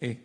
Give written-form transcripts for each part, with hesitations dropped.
ايه؟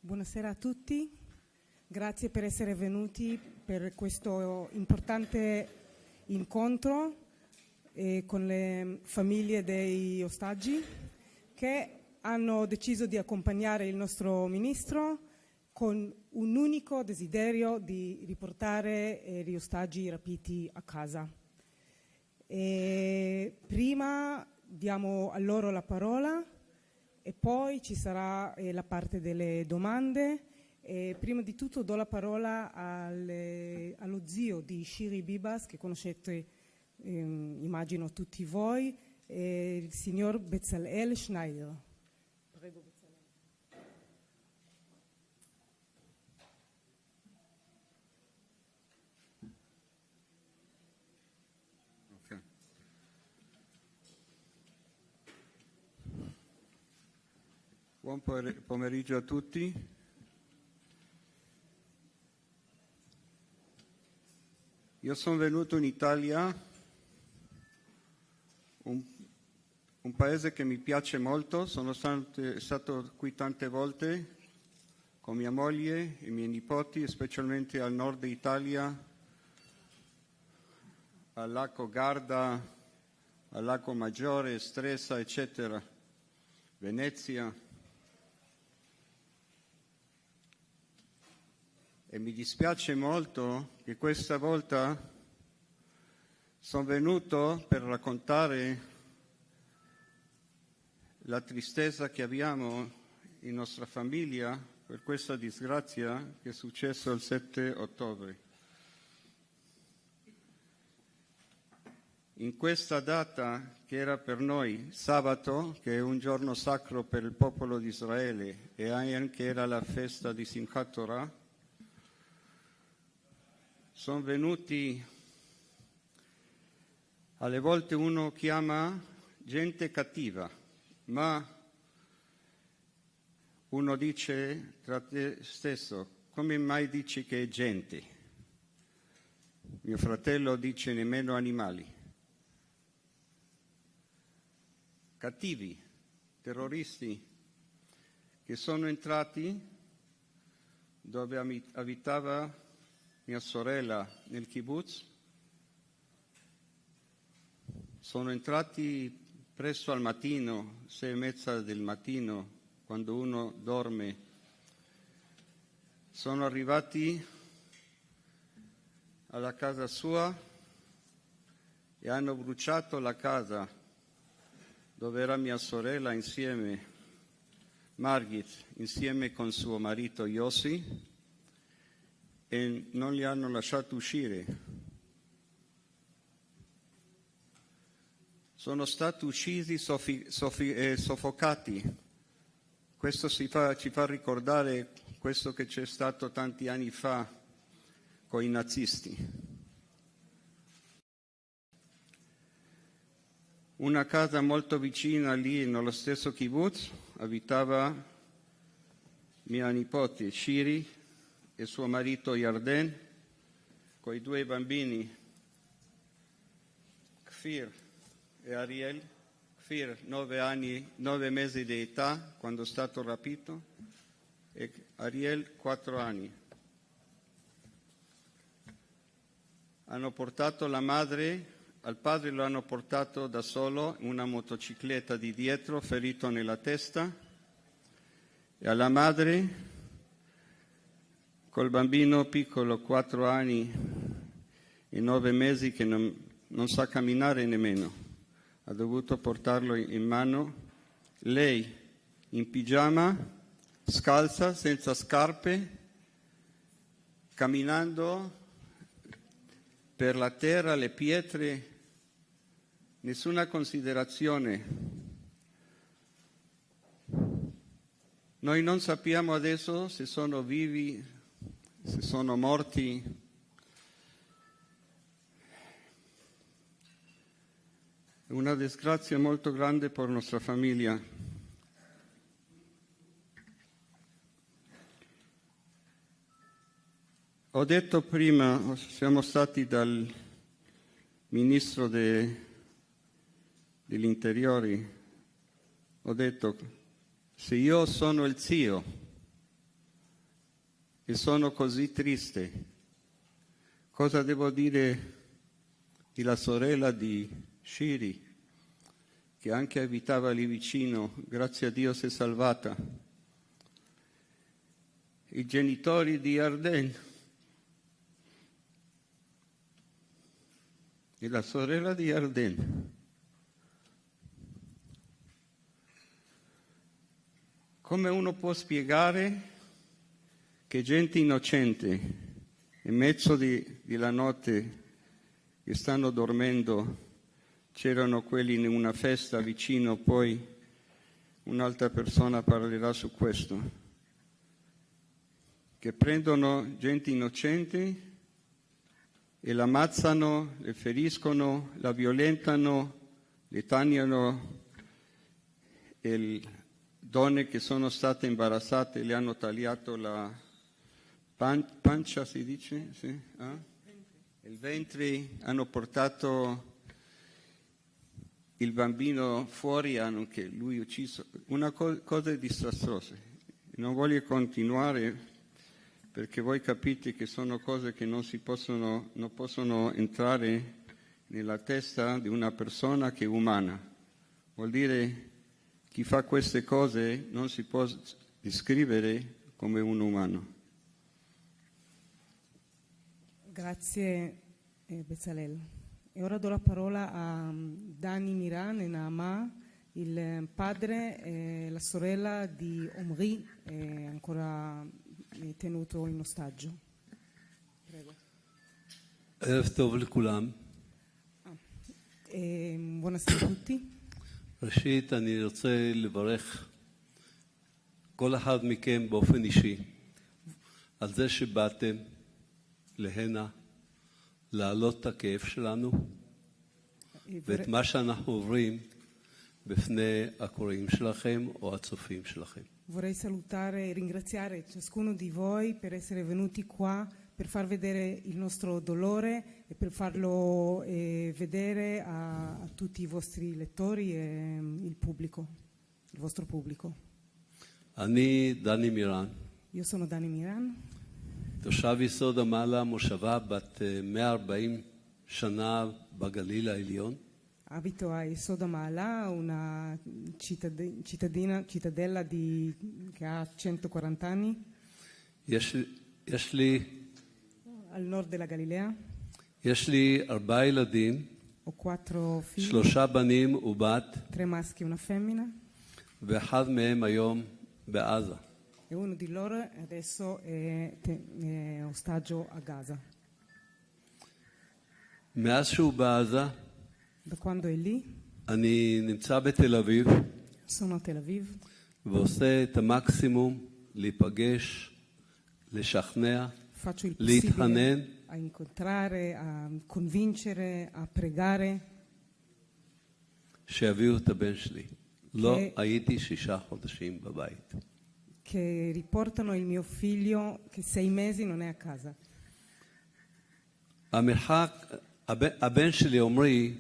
Buonasera a tutti, grazie per essere venuti per questo importante incontro con le famiglie dei ostaggi che hanno deciso di accompagnare il nostro ministro con un unico desiderio di riportare gli ostaggi rapiti a casa. Prima diamo a loro la parola e poi ci sarà la parte delle domande. Prima di tutto do la parola allo zio di Shiri Bibas, che conoscete, immagino tutti voi, il signor Bezalel Schneider. Prego, Bezalel. Okay. Buon pomeriggio a tutti. Io sono venuto in Italia, un paese che mi piace molto. Sono stato qui tante volte con mia moglie e i miei nipoti, specialmente al nord Italia, al lago Garda, al lago Maggiore, Stresa, eccetera, Venezia. E mi dispiace molto che questa volta sono venuto per raccontare la tristezza che abbiamo in nostra famiglia per questa disgrazia che è successa il 7 ottobre. In questa data, che era per noi sabato, che è un giorno sacro per il popolo di Israele, e anche era la festa di Simchat Torah, sono venuti, alle volte uno chiama gente cattiva, ma uno dice tra te stesso: come mai dici che è gente? Mio fratello dice nemmeno animali. Cattivi, terroristi, che sono entrati dove abitava mia sorella nel kibbutz. Sono entrati presto al mattino, 6:30 del mattino, quando uno dorme. Sono arrivati alla casa sua e hanno bruciato la casa dove era mia sorella insieme, Margit, insieme con suo marito Yossi, e non li hanno lasciato uscire. Sono stati uccisi, soffocati. Questo ci fa ricordare questo che c'è stato tanti anni fa con i nazisti. Una casa molto vicina lì, nello stesso kibbutz, abitava mia nipote Shiri e suo marito Yarden, con i due bambini, Kfir e Ariel. Kfir 9 mesi di età quando è stato rapito, e Ariel 4 anni. Hanno portato la madre, al padre lo hanno portato da solo in una motocicletta di dietro, ferito nella testa, e alla madre col bambino piccolo, 4 anni e 9 mesi, che non sa camminare nemmeno. Ha dovuto portarlo in mano. Lei in pigiama, scalza, senza scarpe, camminando per la terra, le pietre, nessuna considerazione. Noi non sappiamo adesso se sono vivi, se sono morti. È una disgrazia molto grande per la nostra famiglia. Ho detto prima, siamo stati dal ministro degli interiori, ho detto: se io sono il zio e sono così triste. Cosa devo dire della sorella di Shiri, che anche abitava lì vicino, grazie a Dio si è salvata. I genitori di Arden e la sorella di Arden. Come uno può spiegare che gente innocente, in mezzo della notte, che stanno dormendo, c'erano quelli in una festa vicino, poi un'altra persona parlerà su questo, che prendono gente innocente e la ammazzano, le feriscono, la violentano, le tagliano e donne che sono state imbarazzate le hanno tagliato la pancia, si dice? Sì? Il ventre, hanno portato il bambino fuori, hanno anche lui ucciso. Una cosa disastrosa. Non voglio continuare perché voi capite che sono cose che non possono entrare nella testa di una persona che è umana. Vuol dire chi fa queste cose non si può descrivere come un umano. Grazie Bezalel. E ora do la parola a Dani Miran e Naama, il padre e la sorella di Omri, ancora tenuto in ostaggio. Prego. ערב טוב לכולם. Buonasera a tutti. ראשית, אני רוצה לברך כל אחד מכם באופן אישי על זה שבאתם להנה, להעלות את הכאב שלנו ואת מה שאנחנו עוברים בפני הקוראים שלכם או הצופים שלכם. Vorrei salutare e ringraziare ciascuno di voi per essere venuti qua, per far vedere il nostro dolore e per farlo vedere a tutti i vostri lettori e il pubblico, il vostro pubblico. אני דני מירן. Io sono Dani Miran. תושב יסוד המעלה, מושבה בת 140 שנה בגליל העליון. Abito a Isoda Mala, una cittadella che ha 140 anni. יש לי al nord della Galilea. יש לי 4 ילדים, Ho 4 figli, 3 בנים ובת, 3 maschi e una femmina. ואחד מהם היום בעזה. E uno di loro adesso è ostaggio a Gaza. מאז שהוא בעזה, Da quando è lì, אני נמצא בתל אביב, sono a Tel Aviv, ועושה את המקסימום להיפגש, לשכנע, faccio il להתחנן, possibile a incontrare, a convincere, a pregare שיביאו את הבן שלי. לא הייתי 6 חודשים בבית. che riportano il mio figlio che 6 mesi non è a casa. המרחק, הבן שלי עומרי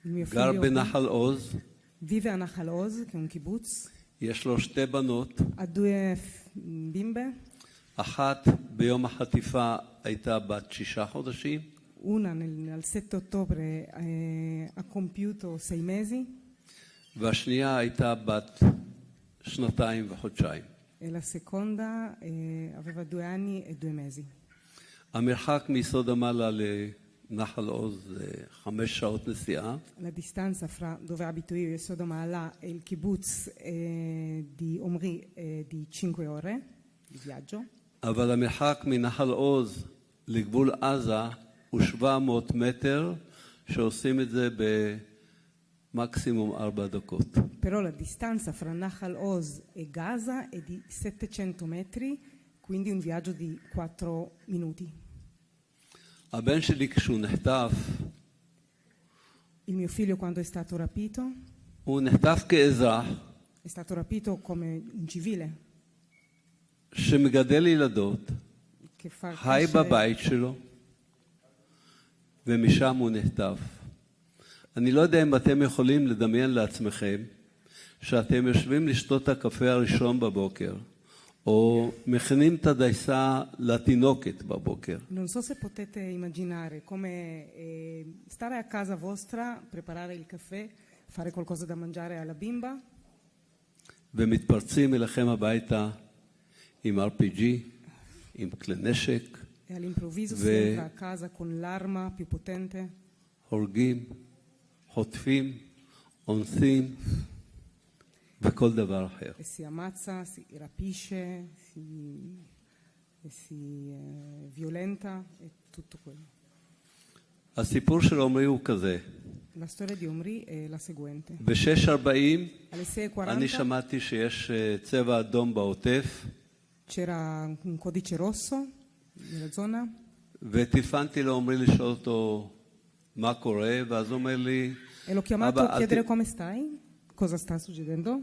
גר בנחל עוז, vive a Nahal Oz, che è un kibbutz, יש לו 2 בנות, ha 2 bimbe, אחת ביום החטיפה הייתה בת 6 חודשים, una al 7 ottobre ha compiuto 6 mesi והשנייה הייתה בת 2 וחודשיים. e la seconda aveva 2 anni e 2 mesi. המרחק מיסוד המעלה לנחל עוז זה 5 שעות נסיעה. La distanza fra dove abito io e Sodoma Alà e il kibbutz di Omri è di 5 ore di viaggio. אבל המרחק מנחל עוז לגבול עזה הוא 700 מטר, שעושים את זה במקסימום 4 דקות. Però la distanza fra Nahal Oz e Gaza è di 700 metri, quindi un viaggio di 4 minuti. הבן שלי כשהוא נחטף, Il mio figlio quando è stato rapito, הוא נחטף כאזרח è stato rapito come un civile שמגדל ילדות, che fa חי crescere, בבית שלו, ומשם הוא נחטף. אני לא יודע אם אתם יכולים לדמיין לעצמכם שאתם יושבים לשתות הקפה הראשון בבוקר, או מכינים את הדייסה לתינוקת בבוקר. Non so se potete immaginare come stare a casa vostra, preparare il caffè, fare qualcosa da mangiare alla bimba. ומתפרצים אליכם הביתה עם RPG, עם כלי נשק. E all'improvviso si entra a casa con l'arma più potente. הורגים, חוטפים, אונסים, וכל דבר אחר. E si ammazza, si rapisce, si violenta e tutto quello. הסיפור של עומרי הוא כזה. La storia di Omri è la seguente. ב-6:40 Alle אני 6:40 שמעתי שיש צבע אדום בעוטף, c'era un codice rosso nella zona וטלפנתי לעומרי לשאול אותו מה קורה, ואז הוא אומר לי, e l'ho chiamato a chiedere come stai, cosa sta succedendo.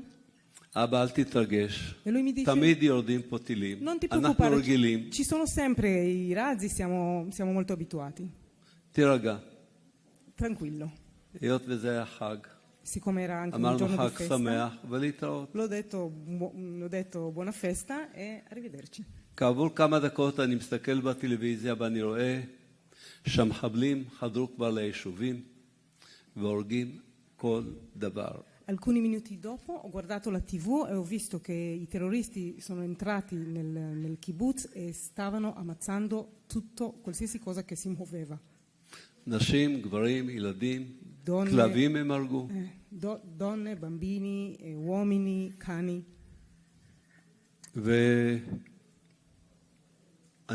אבא, אל תתרגש, E lui mi dice: תמיד יורדים פה טילים, non ti אנחנו preoccupare, רגילים, ci sono sempre i razzi, siamo molto abituati. תירגע. Tranquillo. היות וזה היה חג, Siccome era anche un אמרנו giorno di חג festa, שמח ולהתראות. l'ho detto buona festa e arrivederci. כעבור כמה דקות אני מסתכל בטלוויזיה ואני רואה שהמחבלים חדרו כבר ליישובים והורגים כל דבר. Alcuni minuti dopo ho guardato la TV e ho visto che i terroristi sono entrati nel kibbutz e stavano ammazzando tutto, qualsiasi cosa che si muoveva. נשים, גברים, ילדים, Donne, כלבים הם הרגו. donne, bambini, uomini, cani. ואני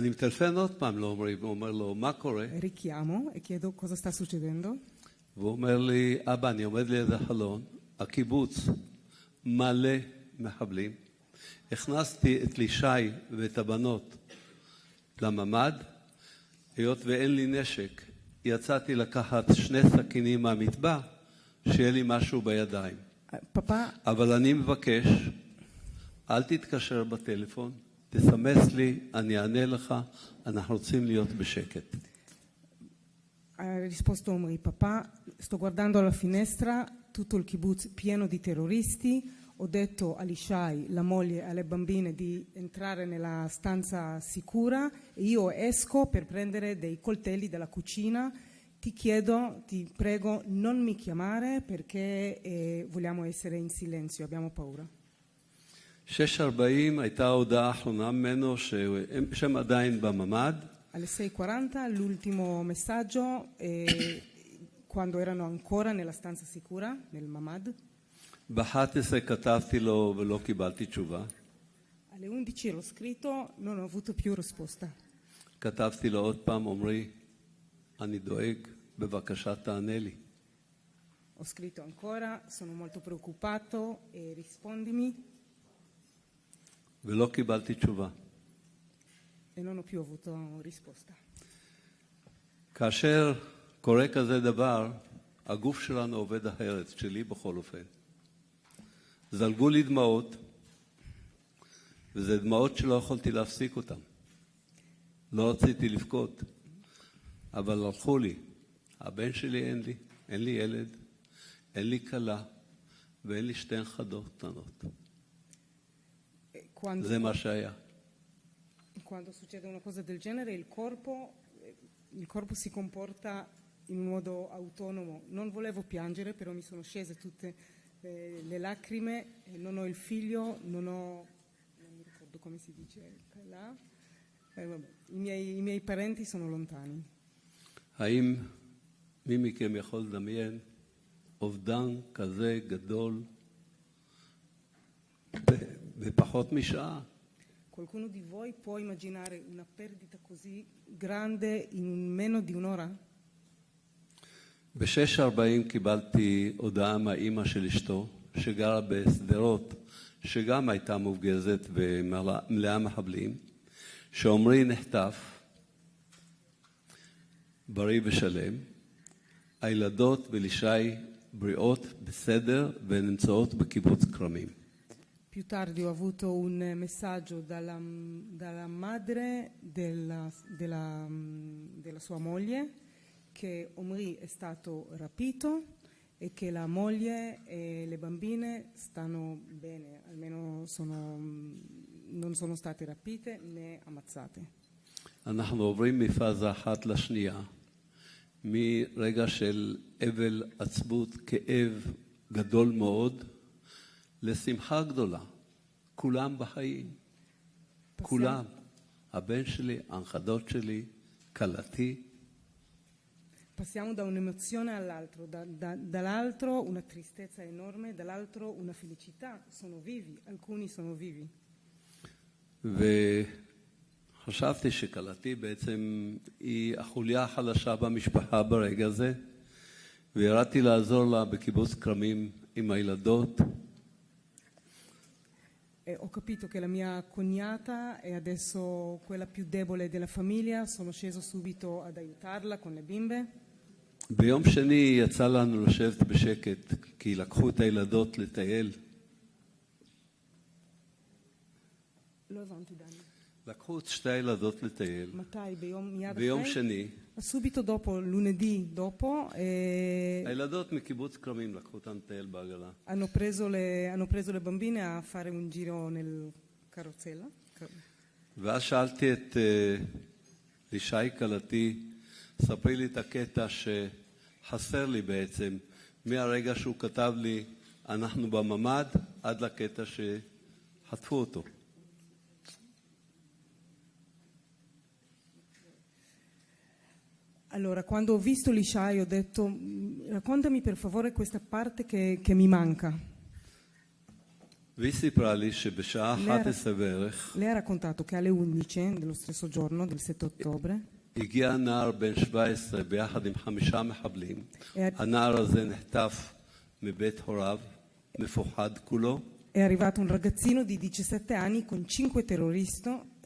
מטלפן עוד פעם לעומרי ואומר לו, מה קורה? Richiamo e chiedo cosa sta succedendo. והוא אומר לי, אבא, אני עומד ליד החלון, הקיבוץ מלא מחבלים. הכנסתי את לישי ואת הבנות לממד, היות ואין לי נשק. יצאתי לקחת 2 סכינים מהמטבח, שיהיה לי משהו בידיים. אבל אני מבקש, אל תתקשר בטלפון, תסמס לי, אני אענה לך, אנחנו רוצים להיות בשקט. Ha risposto Omri: papà, sto guardando alla finestra tutto il kibbutz pieno di terroristi, ho detto a Lishai, la moglie e alle bambine di entrare nella stanza sicura e io esco per prendere dei coltelli dalla cucina. Ti chiedo, ti prego, non mi chiamare perché vogliamo essere in silenzio, abbiamo paura. 6:40 הייתה ההודעה האחרונה ממנו שהם עדיין בממד. Alle 6:40 l'ultimo messaggio quando erano ancora nella stanza sicura, nel mamad. ב-11 כתבתי לו ולא קיבלתי תשובה. Alle 11 l'ho scritto, non ho avuto più risposta. כתבתי לו עוד פעם, עומרי, אני דואג, בבקשה תענה לי. Ho scritto ancora, sono molto preoccupato e rispondimi. ולא קיבלתי תשובה. E non ho più avuto risposta. כאשר קורה כזה דבר, הגוף שלנו עובד אחרת, שלי בכל אופן. זלגו לי דמעות, וזה דמעות שלא יכולתי להפסיק אותן. לא רציתי לבכות, אבל הלכו לי. הבן שלי אין לי ילד, אין לי כלה, ואין לי 2 נכדות קטנות. זה מה שהיה. Quando succede una cosa del genere il corpo si comporta in un modo autonomo. Non volevo piangere, però mi sono scese tutte le lacrime, non ho il figlio, non mi ricordo come si dice là. Vabbè, i miei parenti sono lontani. האם מי מכם יכול לדמיין אובדן כזה גדול בפחות משעה? Qualcuno di voi può immaginare una perdita così grande in meno di un'ora? ב-6:40 קיבלתי הודעה מהאימא של אשתו, שגרה בסדרות, שגם הייתה מופגזת ומלאה מחבלים, שעומרי נחטף, בריא ושלם, הילדות ולישי בריאות בסדר ונמצאות בקיבוץ כרמים. Più tardi ho avuto un messaggio dalla madre della sua moglie che Omri è stato rapito e che la moglie e le bambine stanno bene, almeno non sono state rapite né ammazzate. אנחנו עוברים מפאזה אחת לשנייה, מרגע של אבל, עצבות, כאב גדול מאוד, לשמחה גדולה. כולם בחיים, כולם. הבן שלי, הנכדות שלי, כלתי. Passiamo da un'emozione all'altro, dall'altro una tristezza enorme, dall'altro una felicità. Sono vivi, alcuni sono vivi. וחשבתי שכלתי בעצם היא החוליה החלשה במשפחה ברגע הזה, וירדתי לעזור לה בקיבוץ כרמים עם הילדות. Ho capito che la mia cognata è adesso quella più debole della famiglia, sono sceso subito ad aiutarla con le bimbe. ביום שני יצא לנו לשבת בשקט, כי לקחו את הילדות לטייל. לא הבנתי, דני. לקחו את שתי הילדות לטייל. מתי? מיד ביום אחרי? שני. subito dopo, lunedì dopo, הילדות מקיבוץ כרמים לקחו אותן לטייל בעגלה. hanno preso le bambine a fare un giro nel carrozzella. ואז שאלתי את לישי כלתי, ספרי לי את הקטע שחסר לי בעצם, מהרגע שהוא כתב לי, אנחנו בממד, עד לקטע שחטפו אותו. Allora, quando ho visto Lishai ho detto, raccontami per favore questa parte che mi manca. והיא סיפרה לי שבשעה 11 בערך, lei ha raccontato che alle 11 dello stesso giorno, del 7 ottobre, הגיע נער בן 17 ביחד עם 5 מחבלים. הנער הזה נחטף מבית הוריו, מפוחד כולו. è arrivato un ragazzino di 17 anni con 5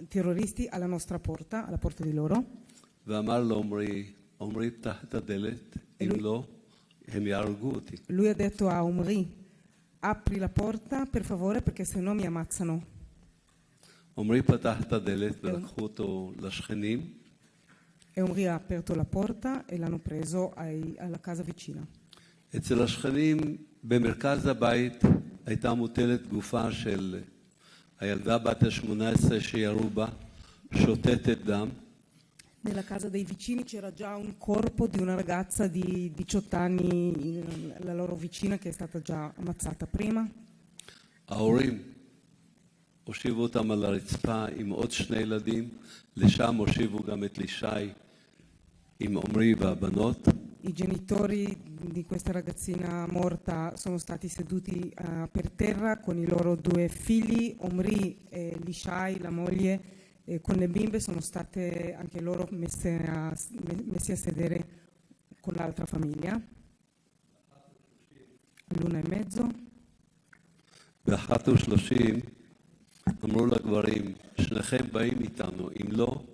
terroristi alla nostra porta, alla porta di loro. ואמר לו עומרי פתח את הדלת, אם לא, הם יהרגו אותי. Lui ha detto a Omri, apri la porta per favore perché se no mi ammazzano. עומרי פתח את הדלת ולקחו אותו לשכנים. E Omri ha aperto la porta e l'hanno preso alla casa vicina. אצל השכנים במרכז הבית הייתה מוטלת גופה של הילדה בת ה-18 שירו בה, שותתת דם. Nella casa dei vicini c'era già un corpo di una ragazza di 18 anni, la loro vicina, che è stata già ammazzata prima. ההורים הושיבו אותם על הרצפה עם עוד 2 ילדים, לשם הושיבו גם את לישי עם עומרי והבנות. I genitori di questa ragazzina morta sono stati seduti per terra con i loro 2 figli, Omri e Lishai, la moglie, e con le bimbe sono state anche loro messi a sedere con l'altra famiglia. ב-1:30. ב-1:30 אמרו לגברים, שניכם באים איתנו, אם לא,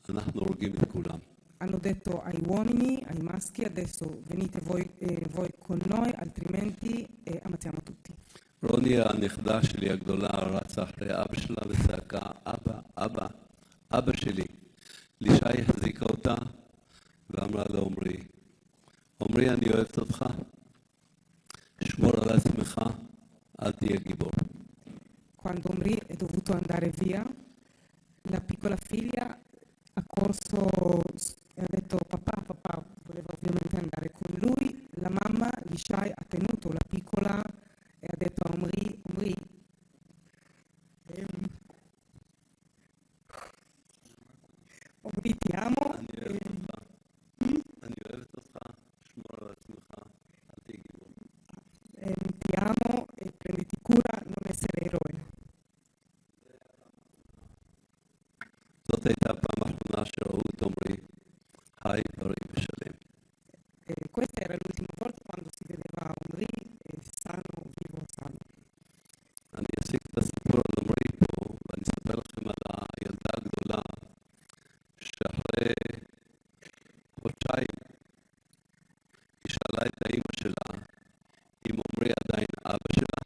אנחנו הורגים את כולם. Hanno detto ai uomini, ai maschi, adesso venite voi con noi, altrimenti ammazziamo tutti. רוני הנכדה שלי הגדולה רצה אחרי אבא שלה וצעקה, אבא, אבא, אבא שלי. לישי החזיקה אותה ואמרה לעומרי, עומרי אני אוהבת אותך, שמור על עצמך, אל תהיה גיבור. Quando Omri è dovuto andare via, la piccola figlia ha corso e ha detto papà, papà, voleva ovviamente andare con lui. La mamma, Lishai, ha tenuto la piccola e ha detto a Omri, Omri, Omri ti amo, אני אוהבת אותך, שמור על עצמך, אל תהיה גיבור. ti amo e prenditi cura, non essere eroe. זאת הייתה פעם האחרונה שראו את עומרי, חי בריא ושלם. Questa era l'ultima volta quando si vedeva Omri sano, vivo, sano. אני אסיק את הסיפור על עומרי פה, ואני אספר לכם על הילדה הגדולה, שאחרי חודשיים היא שאלה את האמא שלה, אם עומרי עדיין אבא שלה,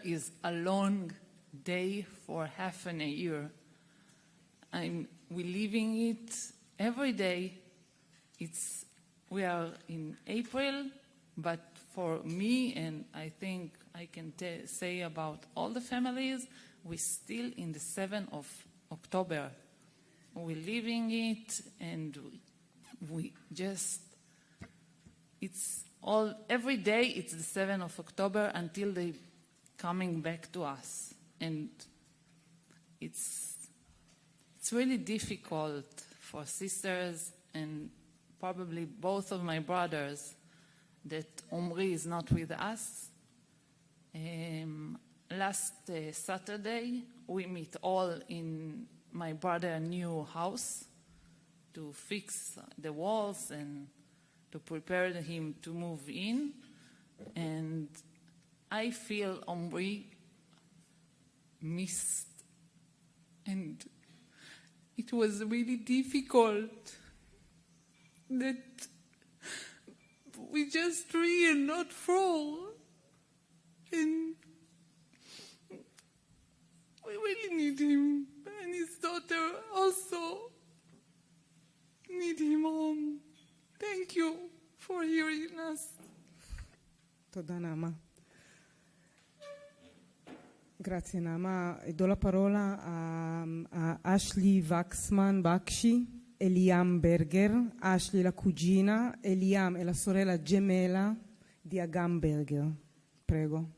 is a long day for half an a year. We're living it every day. We are in April, but for me, and I think I can say about all the families, we're still in the 7th of October. We're living it, and we just, every day it's the 7th of October until they coming back to us. And it's really difficult for sisters and probably both of my brothers that Omri is not with us. Last Saturday, we meet all in my brother's new house to fix the walls and to prepare him to move in. And I feel Omri missed. And it was really difficult that we just 3 and not 4. And we really need him. And his daughter also need him home. Thank you for hearing us. תודה, נעמה. Grazie, Nama. Do la parola a Ashley Bakshi e Liam Berger. Ashley la cugina e Liam è la sorella gemella di Agam Berger. Prego.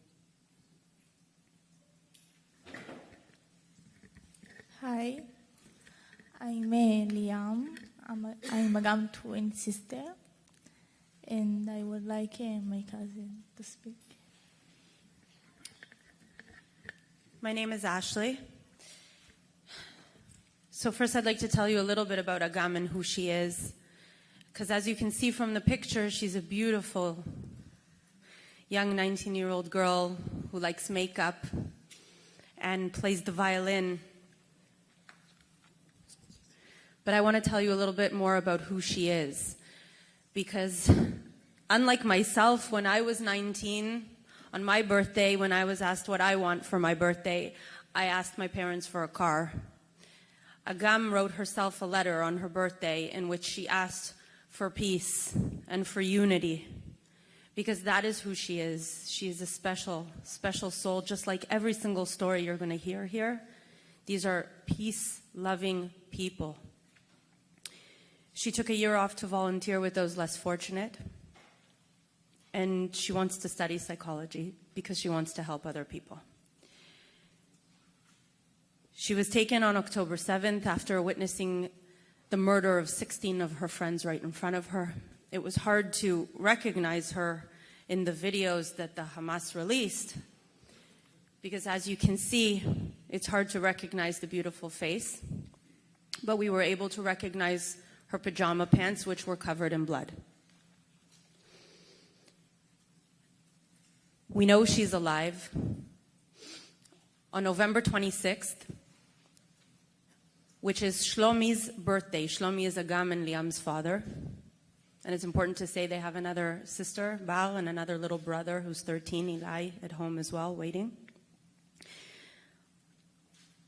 Hi, I'm Liam. I'm Agam twin sister, and I would like my cousin to speak. My name is Ashley. So first I'd like to tell you a little bit about Agam and who she is. Because as you can see from the picture, she's a beautiful young 19-year-old girl who likes makeup and plays the violin. But I want to tell you a little bit more about who she is. Because unlike myself, when I was 19, on my birthday, when I was asked what I want for my birthday, I asked my parents for a car. Agam wrote herself a letter on her birthday in which she asked for peace and for unity, because that is who she is. She is a special, special soul, just like every single story you're going to hear here. These are peace-loving people. She took a year off to volunteer with those less fortunate. And she wants to study psychology because she wants to help other people. She was taken on October 7th after witnessing the murder of 16 of her friends right in front of her. It was hard to recognize her in the videos that the Hamas released because, as you can see, it's hard to recognize the beautiful face. But we were able to recognize her pajama pants, which were covered in blood. We know she's alive. On November 26th, which is Shlomi's birthday. Shlomi is Agam and Liam's father. And it's important to say they have another sister, Bal, and another little brother who's 13, Eli, at home as well, waiting.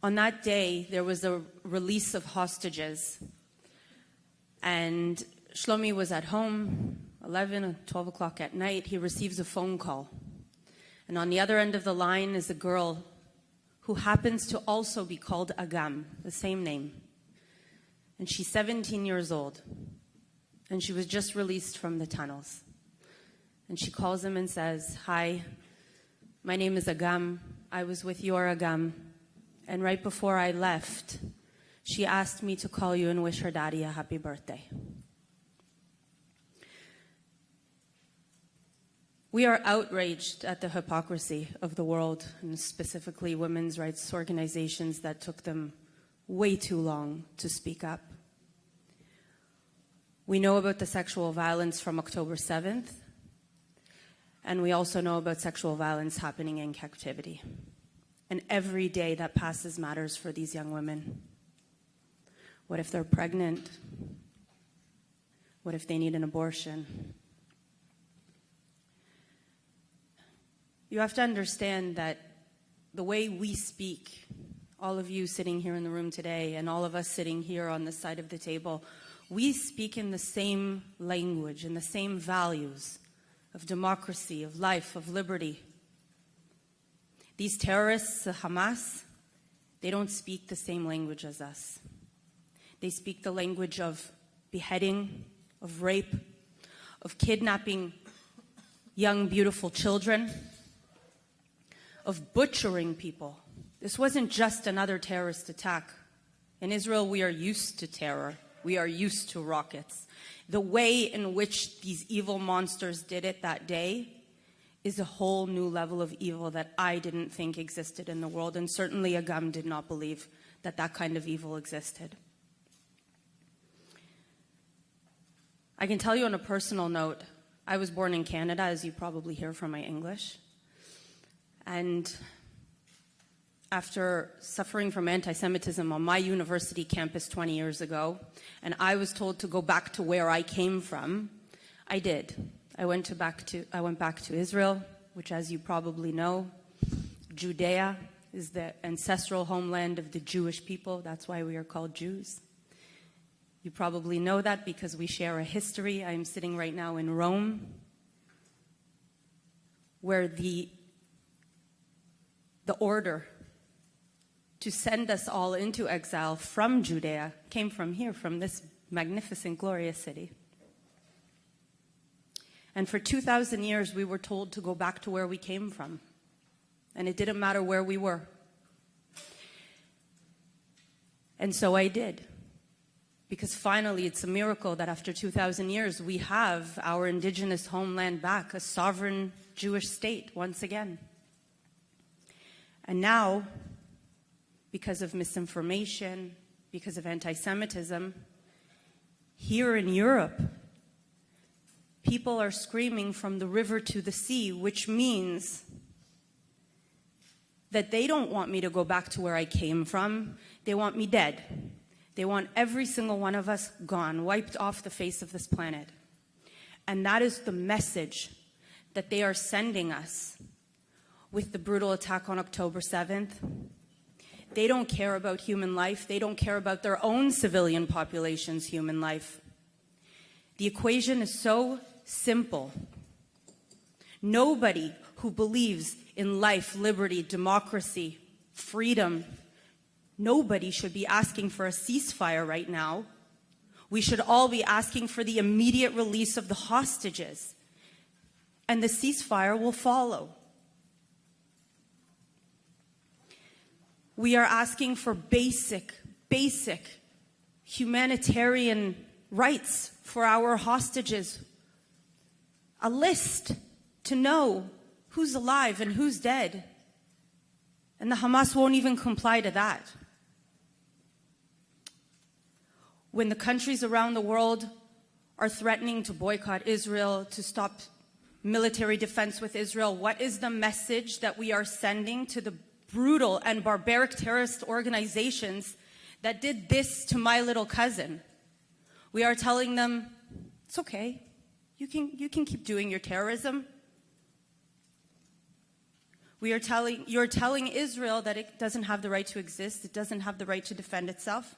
On that day, there was a release of hostages. And Shlomi was at home, 11 or 12 o'clock at night. He receives a phone call. And on the other end of the line is a girl who happens to also be called Agam, the same name. And she's 17 years old. And she was just released from the tunnels. And she calls him and says, "Hi, my name is Agam. I was with your Agam. And right before I left, she asked me to call you and wish her daddy a happy birthday." We are outraged at the hypocrisy of the world, and specifically women's rights organizations that took them way too long to speak up. We know about the sexual violence from October 7th, and we also know about sexual violence happening in captivity. And every day that passes matters for these young women. What if they're pregnant? What if they need an abortion? You have to understand that the way we speak, all of you sitting here in the room today and all of us sitting here on this side of the table, we speak in the same language and the same values of democracy, of life, of liberty. These terrorists, Hamas, they don't speak the same language as us. They speak the language of beheading, of rape, of kidnapping young, beautiful children, of butchering people. This wasn't just another terrorist attack. In Israel, we are used to terror. We are used to rockets. The way in which these evil monsters did it that day is a whole new level of evil that I didn't think existed in the world, and certainly Agam did not believe that that kind of evil existed. I can tell you on a personal note, I was born in Canada, as you probably hear from my English. And after suffering from anti-Semitism on my university campus 20 years ago, and I was told to go back to where I came from, I did. I went back to Israel, which, as you probably know, Judea is the ancestral homeland of the Jewish people. That's why we are called Jews. You probably know that because we share a history. I'm sitting right now in Rome, where the order to send us all into exile from Judea came from here, from this magnificent, glorious city. And for 2,000 years, we were told to go back to where we came from. And it didn't matter where we were. And so I did. Because finally, it's a miracle that after 2,000 years, we have our indigenous homeland back, a sovereign Jewish state once again. And now, because of misinformation, because of anti-Semitism, here in Europe, people are screaming from the river to the sea, which means that they don't want me to go back to where I came from. They want me dead. They want every single one of us gone, wiped off the face of this planet. And that is the message that they are sending us with the brutal attack on October 7th. They don't care about human life. They don't care about their own civilian population's human life. The equation is so simple. Nobody who believes in life, liberty, democracy, freedom, nobody should be asking for a ceasefire right now. We should all be asking for the immediate release of the hostages. And the ceasefire will follow. We are asking for basic humanitarian rights for our hostages. A list to know who's alive and who's dead. And the Hamas won't even comply to that. When the countries around the world are threatening to boycott Israel, to stop military defense with Israel, what is the message that we are sending to the brutal and barbaric terrorist organizations that did this to my little cousin? We are telling them, it's okay. You can keep doing your terrorism. You're telling Israel that it doesn't have the right to exist. It doesn't have the right to defend itself.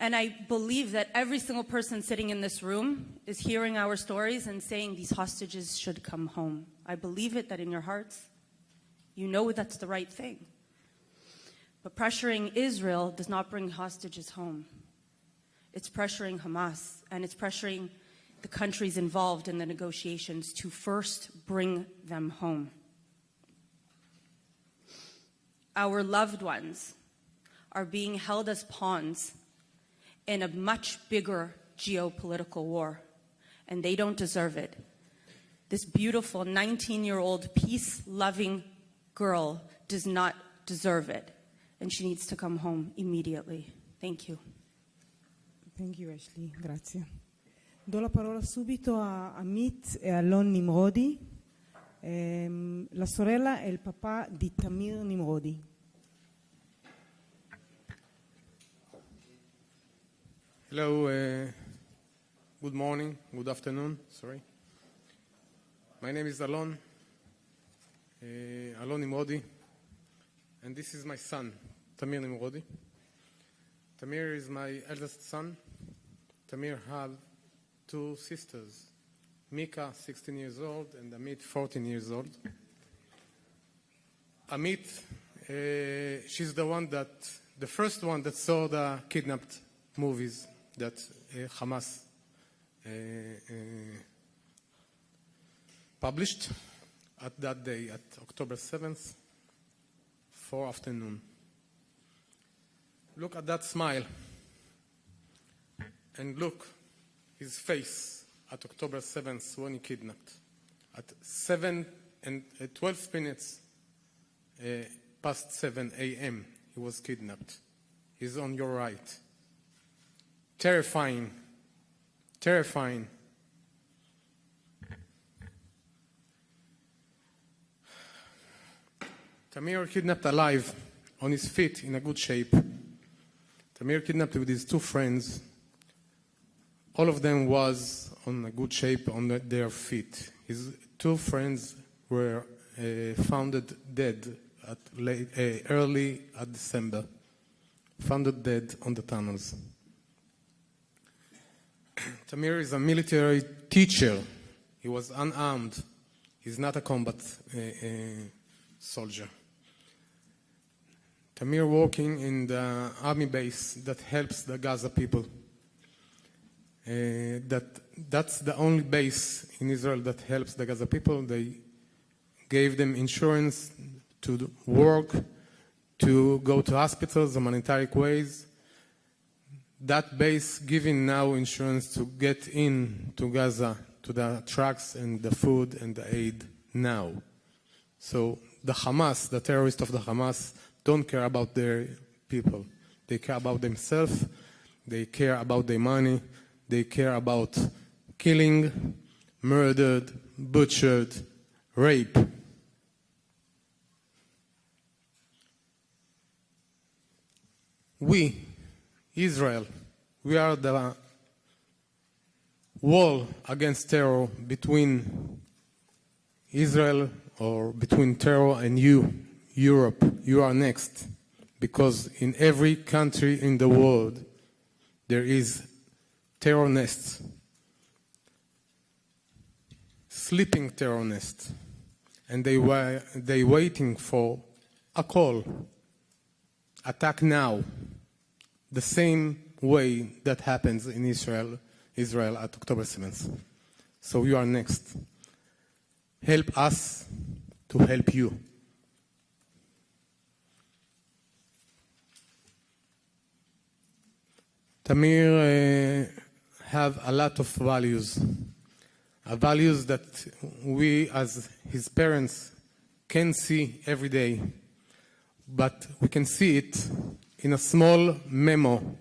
And I believe that every single person sitting in this room is hearing our stories and saying these hostages should come home. I believe it, that in your hearts, you know that's the right thing. But pressuring Israel does not bring hostages home. It's pressuring Hamas, and it's pressuring the countries involved in the negotiations to first bring them home. Our loved ones are being held as pawns in a much bigger geopolitical war, and they don't deserve it. This beautiful 19-year-old peace-loving girl does not deserve it, and she needs to come home immediately. Thank you. Thank you, Ashley. Grazie. Do la parola subito a Amit e a Lon Nimrodi. La sorella e il papà di Tamir Nimrodi. Hello, good morning, good afternoon, sorry. My name is Alon. Alon Nimrodi, and this is my son, Tamir Nimrodi. Tamir is my eldest son. Tamir had two sisters, Mika, 16 years old, and Amit, 14 years old. Amit, she's the first one that saw the kidnapped movies that Hamas published at that day, at October 7th, 4 afternoon. Look at that smile, and look his face at October 7th when he kidnapped. At 7 and 12 minutes past 7 a.m. he was kidnapped. He's on your right. Terrifying. Terrifying. Tamir kidnapped alive, on his feet, in a good shape. Tamir kidnapped with his two friends. All of them was on a good shape on their feet. His two friends were found dead early at December. Found dead on the tunnels. Tamir is a military teacher. He was unarmed. He's not a combat soldier. Tamir working in the army base that helps the Gaza people. That's the only base in Israel that helps the Gaza people. They gave them insurance to work, to go to hospitals, humanitarian ways. That base giving now insurance to get in to Gaza, to the trucks and the food and the aid now. So the Hamas, the terrorists of the Hamas, don't care about their people. They care about themselves. They care about their money. They care about killing, murdered, butchered, rape. We, Israel, we are the wall against terror between Israel or between terror and you, Europe. You are next, because in every country in the world there is terror nests, sleeping terror nests, and they waiting for a call. Attack now, the same way that happens in Israel at October 7th. So you are next. Help us to help you. Tamir have a lot of values that we as his parents can see every day, but we can see it in a small memo,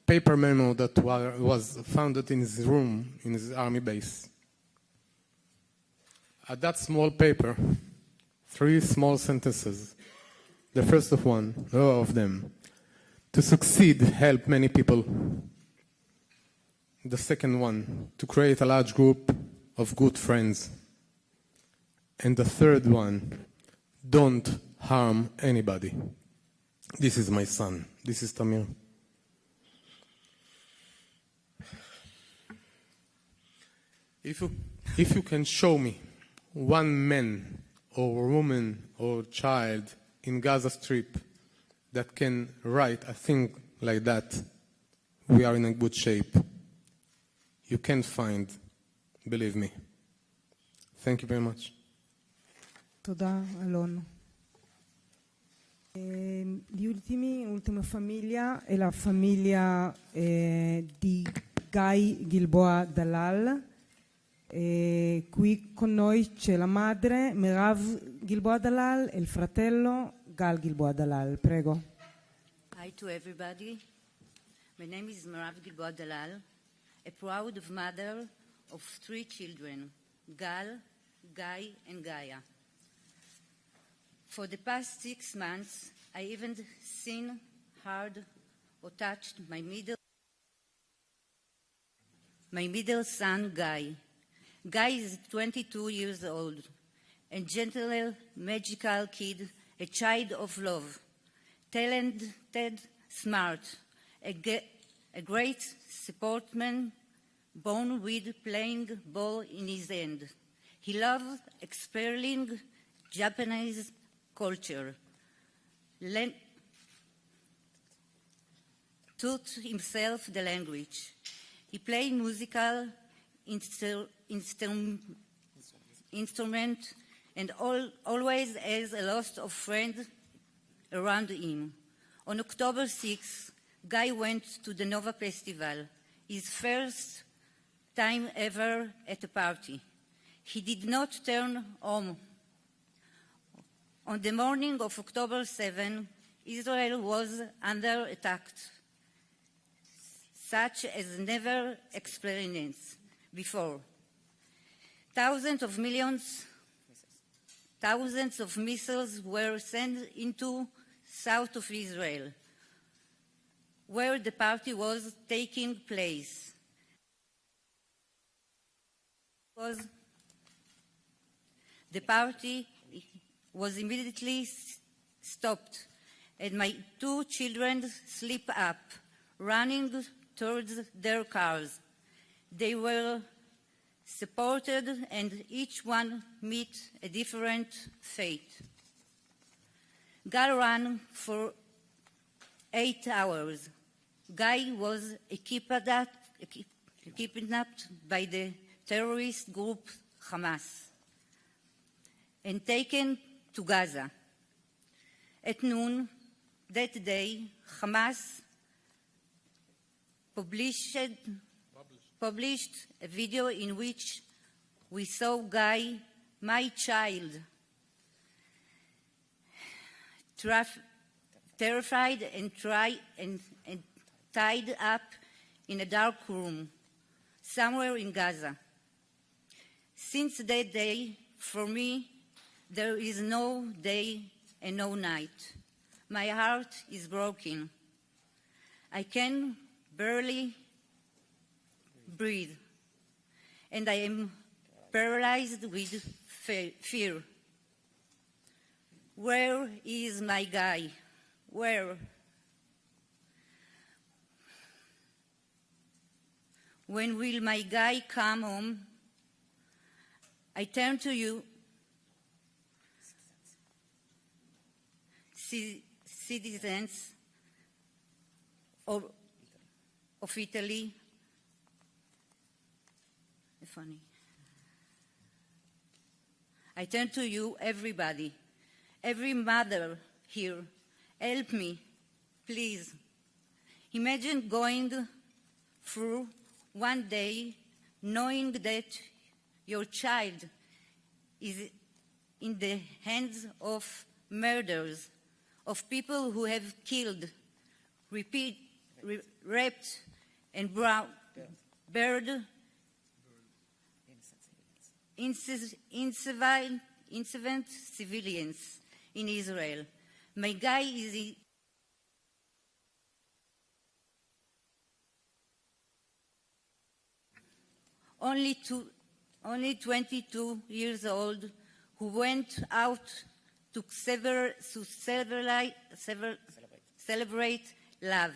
paper memo that was found in his room in his army base. At that small paper, 3 small sentences. The first of them. To succeed, help many people. The second one, to create a large group of good friends. And the third one, don't harm anybody. This is my son. This is Tamir. If you can show me one man or woman or child in Gaza Strip that can write a thing like that, we are in a good shape. You can't find, believe me. Thank you very much. תודה, אלון. L'ultima famiglia è la famiglia di Guy Gilboa Dalal. Qui con noi c'è la madre, Merav Gilboa Dalal, e il fratello, Gal Gilboa Dalal. Prego. Hi to everybody. My name is Merav Gilboa Dalal, a proud mother of 3 children, Gal, Guy, and Gaia. For the past 6 months, I even seen, heard, or touched my middle son, Guy. Guy is 22 years old, and gentle, magical kid, a child of love, talented, smart, a great sportsman, born with playing ball in his hand. He loved exploring Japanese culture, taught himself the language. He played musical instrument and always has a lot of friends around him. On October 6th, Guy went to the Nova Festival, his first time ever at a party. He did not turn home. On the morning of October 7, Israel was under attack, such as never experienced before. Thousands of missiles were sent into south of Israel, where the party was taking place. The party was immediately stopped, and my two children slipped up, running towards their cars. They were supported, and each one met a different fate. Gal ran for 8 hours. Guy was kidnapped by the terrorist group Hamas and taken to Gaza. At noon that day, Hamas published a video in which we saw Guy, my child, terrified and tied up in a dark room somewhere in Gaza. Since that day, for me, there is no day and no night. My heart is broken. I can barely breathe, and I am paralyzed with fear. Where is my Guy? Where? When will my Guy come home? I turn to you, citizens of Italy. Funny. I turn to you, everybody, every mother here. Help me, please. Imagine going through one day knowing that your child is in the hands of murderers, of people who have killed, raped, and burned innocent civilians in Israel. My Guy is only 22 years old, who went out to celebrate love,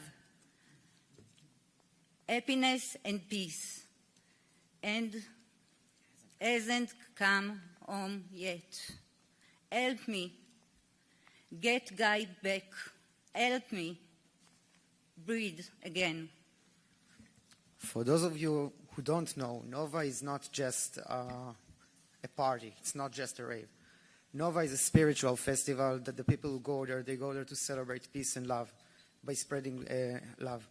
happiness, and peace, and hasn't come home yet. Help me get Guy back. Help me breathe again. For those of you who don't know, Nova is not just a party. It's not just a rave. Nova is a spiritual festival that the people who go there, they go there to celebrate peace and love by spreading love.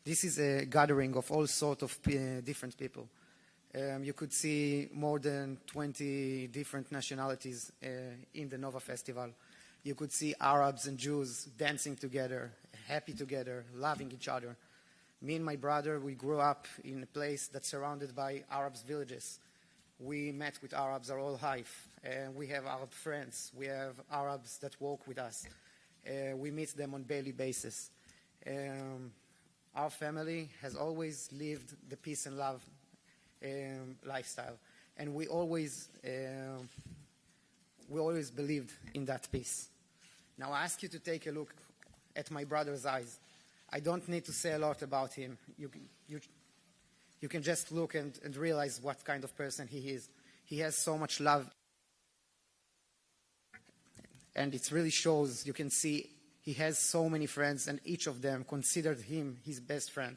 This is a gathering of all sorts of different people. You could see more than 20 different nationalities in the Nova Festival. You could see Arabs and Jews dancing together, happy together, loving each other. Me and my brother, we grew up in a place that's surrounded by Arab villages. We met with Arabs our whole life. We have Arab friends. We have Arabs that walk with us. We meet them on a daily basis. Our family has always lived the peace and love lifestyle. And we always believed in that peace. Now I ask you to take a look at my brother's eyes. I don't need to say a lot about him. You can just look and realize what kind of person he is. He has so much love. And it really shows. You can see he has so many friends, and each of them considered him his best friend.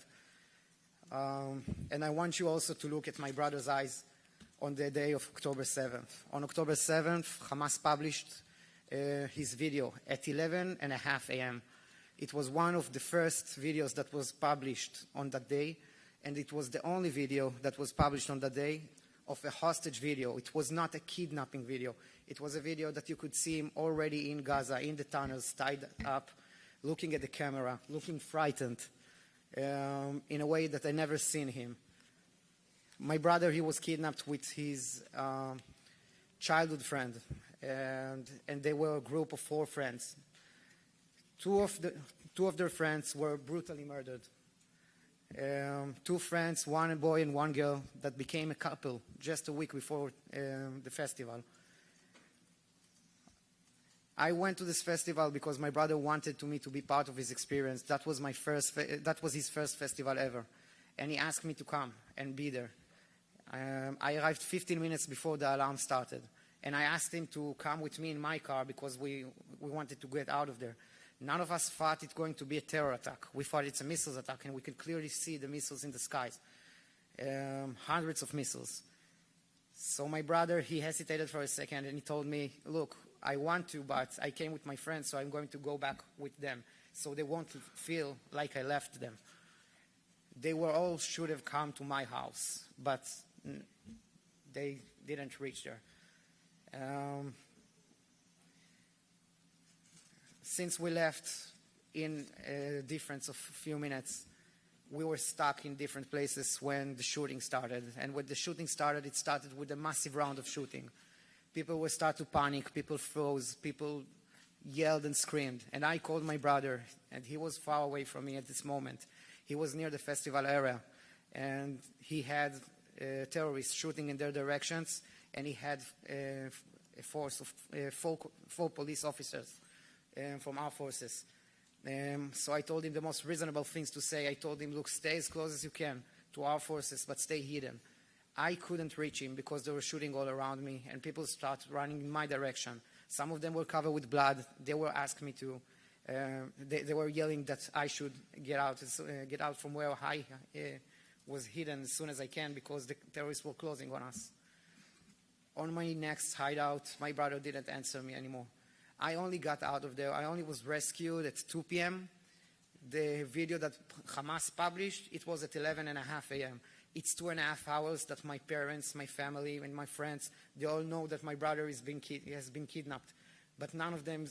And I want you also to look at my brother's eyes on the day of October 7th. On October 7th, Hamas published his video at 11:30 a.m. It was one of the first videos that was published on that day, and it was the only video that was published on that day of a hostage video. It was not a kidnapping video. It was a video that you could see him already in Gaza, in the tunnels, tied up, looking at the camera, looking frightened, in a way that I never seen him. My brother, he was kidnapped with his childhood friend, and they were a group of 4 friends. Two of their friends were brutally murdered. 2 friends, one boy and one girl, that became a couple just a week before the festival. I went to this festival because my brother wanted me to be part of his experience. That was his first festival ever, and he asked me to come and be there. I arrived 15 minutes before the alarm started, and I asked him to come with me in my car because we wanted to get out of there. None of us thought it's going to be a terror attack. We thought it's a missiles attack, and we could clearly see the missiles in the skies. Hundreds of missiles. So my brother, he hesitated for a second, and he told me, look, I want to, but I came with my friends, so I'm going to go back with them, so they won't feel like I left them. They were all should have come to my house, but they didn't reach there. Since we left in a difference of a few minutes, we were stuck in different places when the shooting started. And when the shooting started, it started with a massive round of shooting. People would start to panic, people froze, people yelled and screamed. And I called my brother, and he was far away from me at this moment. He was near the festival area, and he had terrorists shooting in their directions, and he had a force of 4 police officers from our forces. So I told him the most reasonable things to say. I told him, look, stay as close as you can to our forces, but stay hidden. I couldn't reach him because they were shooting all around me, and people started running in my direction. Some of them were covered with blood. They were asking me to. They were yelling that I should get out from where I was hidden as soon as I can because the terrorists were closing on us. On my next hideout, my brother didn't answer me anymore. I only got out of there. I only was rescued at 2 p.m. The video that Hamas published, it was at 11:30 a.m. It's 2.5 hours that my parents, my family, and my friends, they all know that my brother has been kidnapped. But none of them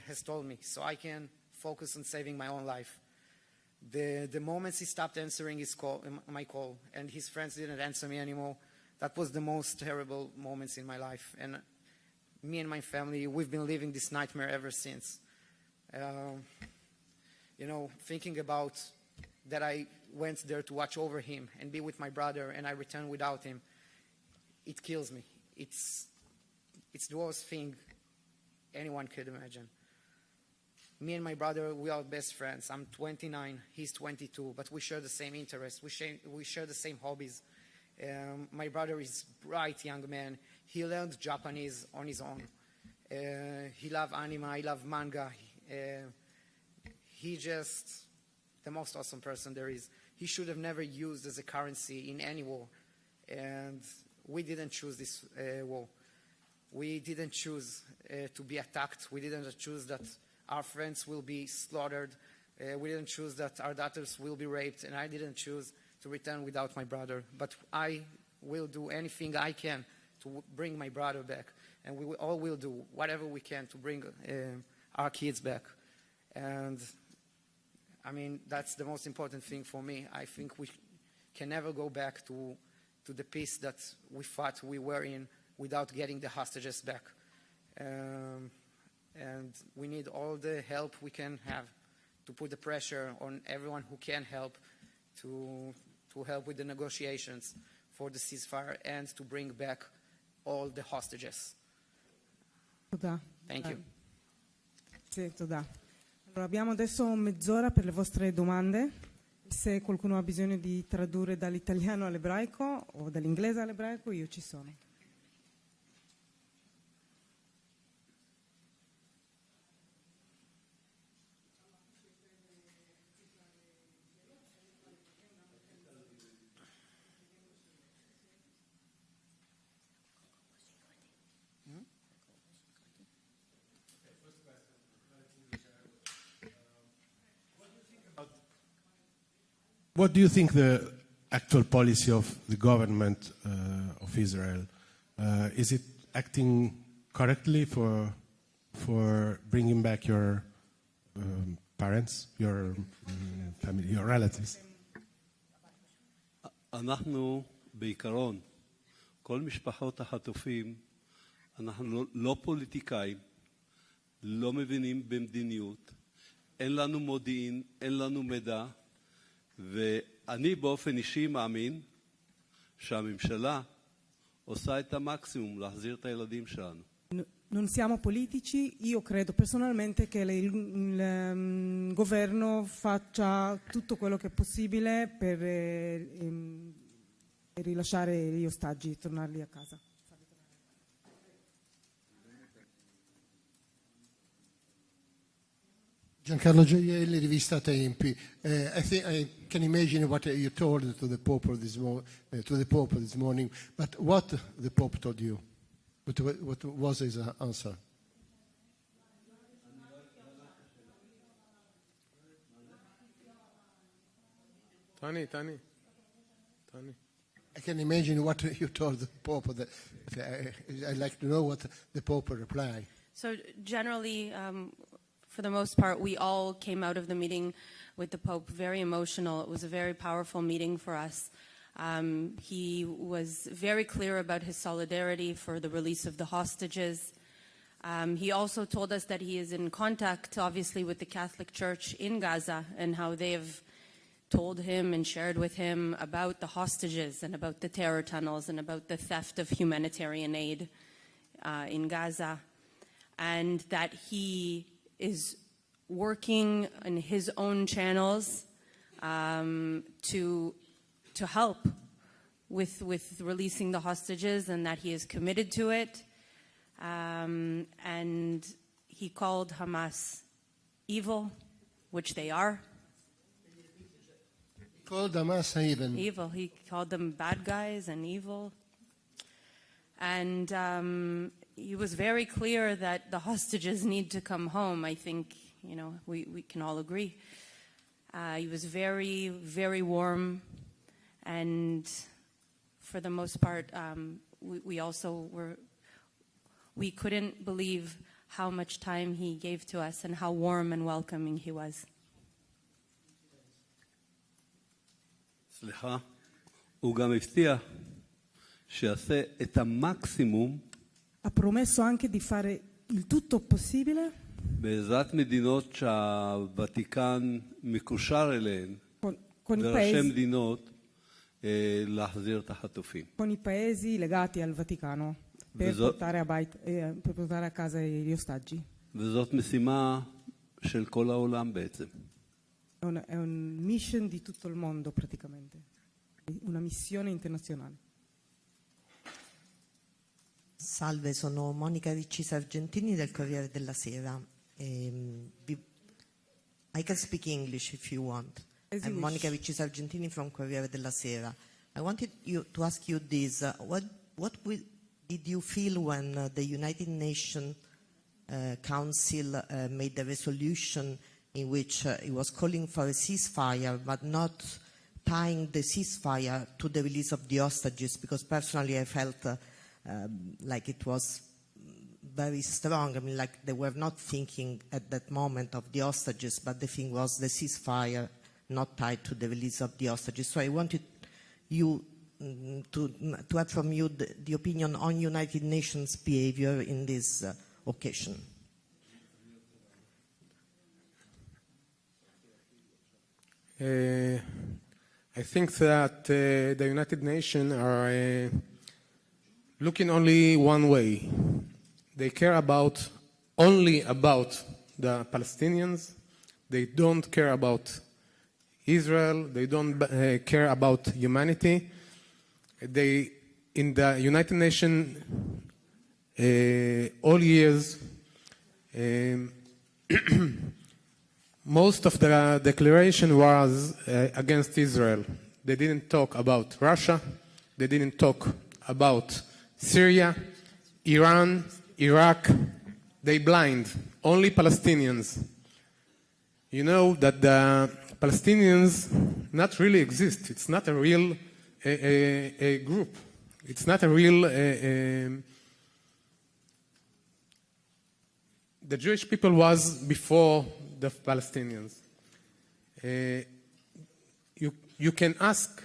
has told me, so I can focus on saving my own life. The moments he stopped answering my call, and his friends didn't answer me anymore, that was the most terrible moments in my life. And me and my family, we've been living this nightmare ever since. Thinking about that I went there to watch over him and be with my brother, and I returned without him, it kills me. It's the worst thing anyone could imagine. Me and my brother, we are best friends. I'm 29, he's 22, but we share the same interests. We share the same hobbies. My brother is a bright young man. He learned Japanese on his own. He loves anime, I love manga. He's just the most awesome person there is. He should have never used as a currency in any war. And we didn't choose this war. We didn't choose to be attacked. We didn't choose that our friends will be slaughtered. We didn't choose that our daughters will be raped. And I didn't choose to return without my brother. But I will do anything I can to bring my brother back. And we all will do whatever we can to bring our kids back. And I mean, that's the most important thing for me. I think we can never go back to the peace that we thought we were in without getting the hostages back. And we need all the help we can have to put the pressure on everyone who can help to help with the negotiations for the ceasefire and to bring back all the hostages. Thank you. Sì, toda. Allora, abbiamo adesso mezz'ora per le vostre domande. Se qualcuno ha bisogno di tradurre dall'italiano all'ebraico o dall'inglese all'ebraico, io ci sono. What do you think the actual policy of the government of Israel? Is it acting correctly for bringing back your parents, your family, your relatives? אנחנו בעיקרון, כל משפחות החטופים, אנחנו לא פוליטיקאים, לא מבינים במדיניות, אין לנו מודיעין, אין לנו מידע, ואני באופן אישי מאמין שהממשלה עושה את המקסימום להחזיר את הילדים שלנו. Non siamo politici, io credo personalmente che il governo faccia tutto quello che è possibile per rilasciare gli ostaggi e tornarli a casa. Giancarlo Gioielli, rivista Tempi. I can imagine what you told to the Pope this morning, but what the Pope told you? What was his answer? Tani. I can imagine what you told the Pope. I'd like to know what the Pope replied. So generally, for the most part, we all came out of the meeting with the Pope very emotional. It was a very powerful meeting for us. He was very clear about his solidarity for the release of the hostages. He also told us that he is in contact, obviously, with the Catholic Church in Gaza and how they have told him and shared with him about the hostages and about the terror tunnels and about the theft of humanitarian aid in Gaza, and that he is working in his own channels to help with releasing the hostages, and that he is committed to it. And he called Hamas evil, which they are. He called Hamas evil. He called them bad guys and evil. And he was very clear that the hostages need to come home. I think, we can all agree. He was very, very warm, and for the most part, we couldn't believe how much time he gave to us and how warm and welcoming he was. סליחה, הוא גם הבטיח שיעשה את המקסימום Ha promesso anche di fare il tutto possibile בעזרת מדינות שהוותיקן מקושר אליהן וראשי מדינות להחזיר את החטופים. con i paesi legati al Vaticano per portare a casa gli ostaggi. וזאת משימה של כל העולם בעצם. È un mission di tutto il mondo praticamente, una missione internazionale. Salve, sono Monica Ricci Sargentini del Corriere della Sera. I can speak English if you want. I'm Monica Ricci Sargentini from Corriere della Sera. I wanted to ask you this. What did you feel when the United Nations Council made a resolution in which it was calling for a ceasefire, but not tying the ceasefire to the release of the hostages? Because personally I felt like it was very strong. I mean, like they were not thinking at that moment of the hostages, but the thing was the ceasefire not tied to the release of the hostages. So I wanted you to have from you the opinion on United Nations behavior in this occasion. I think that the United Nations are looking only one way. They care only about the Palestinians. They don't care about Israel. They don't care about humanity. In the United Nations, all years, most of the declaration was against Israel. They didn't talk about Russia. They didn't talk about Syria, Iran, Iraq. They blind. Only Palestinians. You know that the Palestinians not really exist. It's not a real a group. It's not a real... the Jewish people was before the Palestinians. You can ask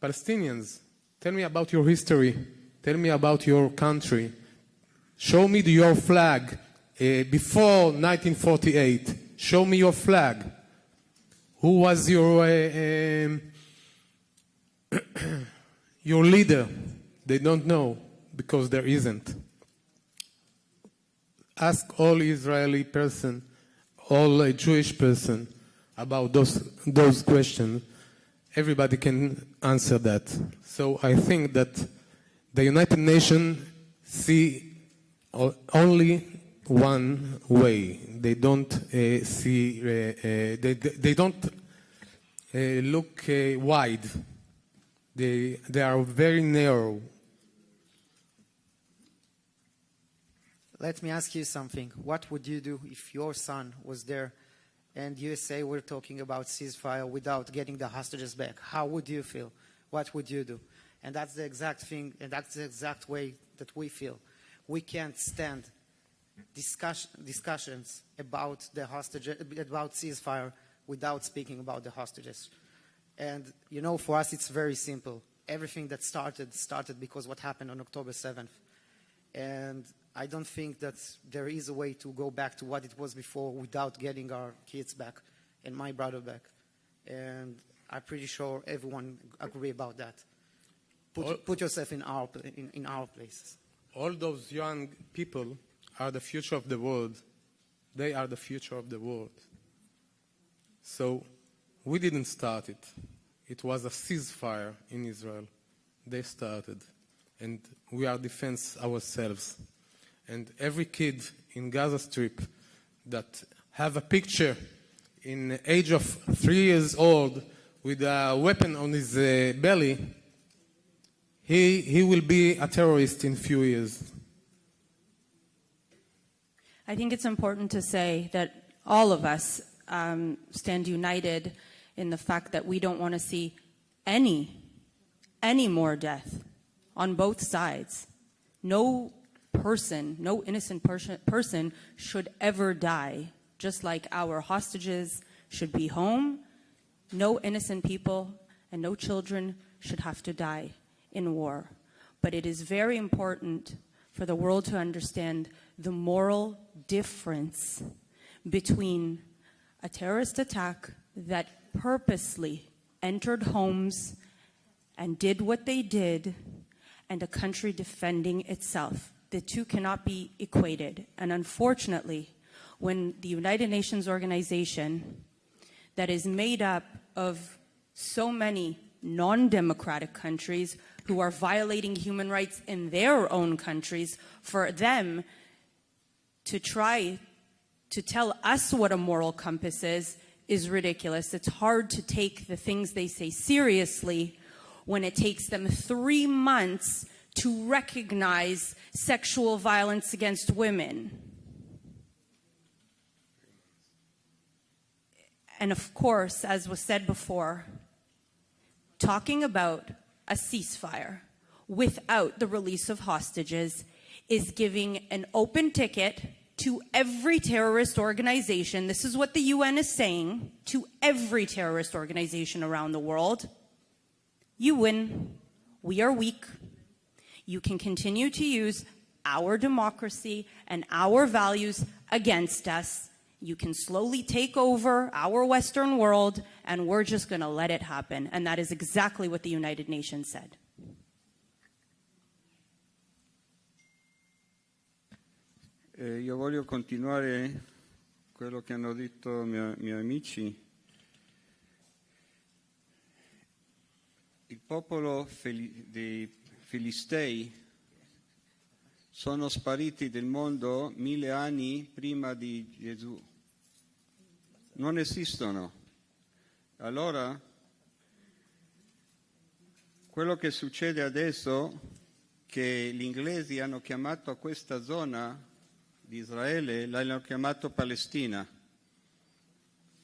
Palestinians, tell me about your history, tell me about your country, show me your flag before 1948, show me your flag. Who was your leader? They don't know because there isn't. Ask all Israeli person, all Jewish person about those questions. Everybody can answer that. So I think that the United Nations see only one way. They don't see. They don't look wide. They are very narrow. Let me ask you something. What would you do if your son was there and USA were talking about ceasefire without getting the hostages back? How would you feel? What would you do? And that's the exact thing, and that's the exact way that we feel. We can't stand discussions about the hostages, about ceasefire without speaking about the hostages. And, you know, for us it's very simple. Everything that started because what happened on October 7th. And I don't think that there is a way to go back to what it was before without getting our kids back and my brother back. And I'm pretty sure everyone agree about that. Put yourself in our places. All those young people are the future of the world. They are the future of the world. So we didn't start it. It was a ceasefire in Israel. They started. And we are defense ourselves. And every kid in Gaza Strip that have a picture in the age of 3 years old with a weapon on his belly, he will be a terrorist in a few years. I think it's important to say that all of us stand united in the fact that we don't want to see any more death on both sides. No person, no innocent person should ever die, just like our hostages should be home. No innocent people and no children should have to die in war. But it is very important for the world to understand the moral difference between a terrorist attack that purposely entered homes and did what they did and a country defending itself. The two cannot be equated. And unfortunately, when the United Nations organization that is made up of so many non-democratic countries who are violating human rights in their own countries, for them to try to tell us what a moral compass is ridiculous. It's hard to take the things they say seriously when it takes them 3 months to recognize sexual violence against women. And of course, as was said before, talking about a ceasefire without the release of hostages is giving an open ticket to every terrorist organization. This is what the UN is saying to every terrorist organization around the world. You win. We are weak. You can continue to use our democracy and our values against us. You can slowly take over our Western world and we're just going to let it happen. And that is exactly what the United Nations said. Io voglio continuare quello che hanno detto i miei amici. Il popolo dei Filistei sono spariti del mondo 1000 anni prima di Gesù. Non esistono. Allora, quello che succede adesso, che gli inglesi hanno chiamato a questa zona di Israele, l'hanno chiamato Palestina,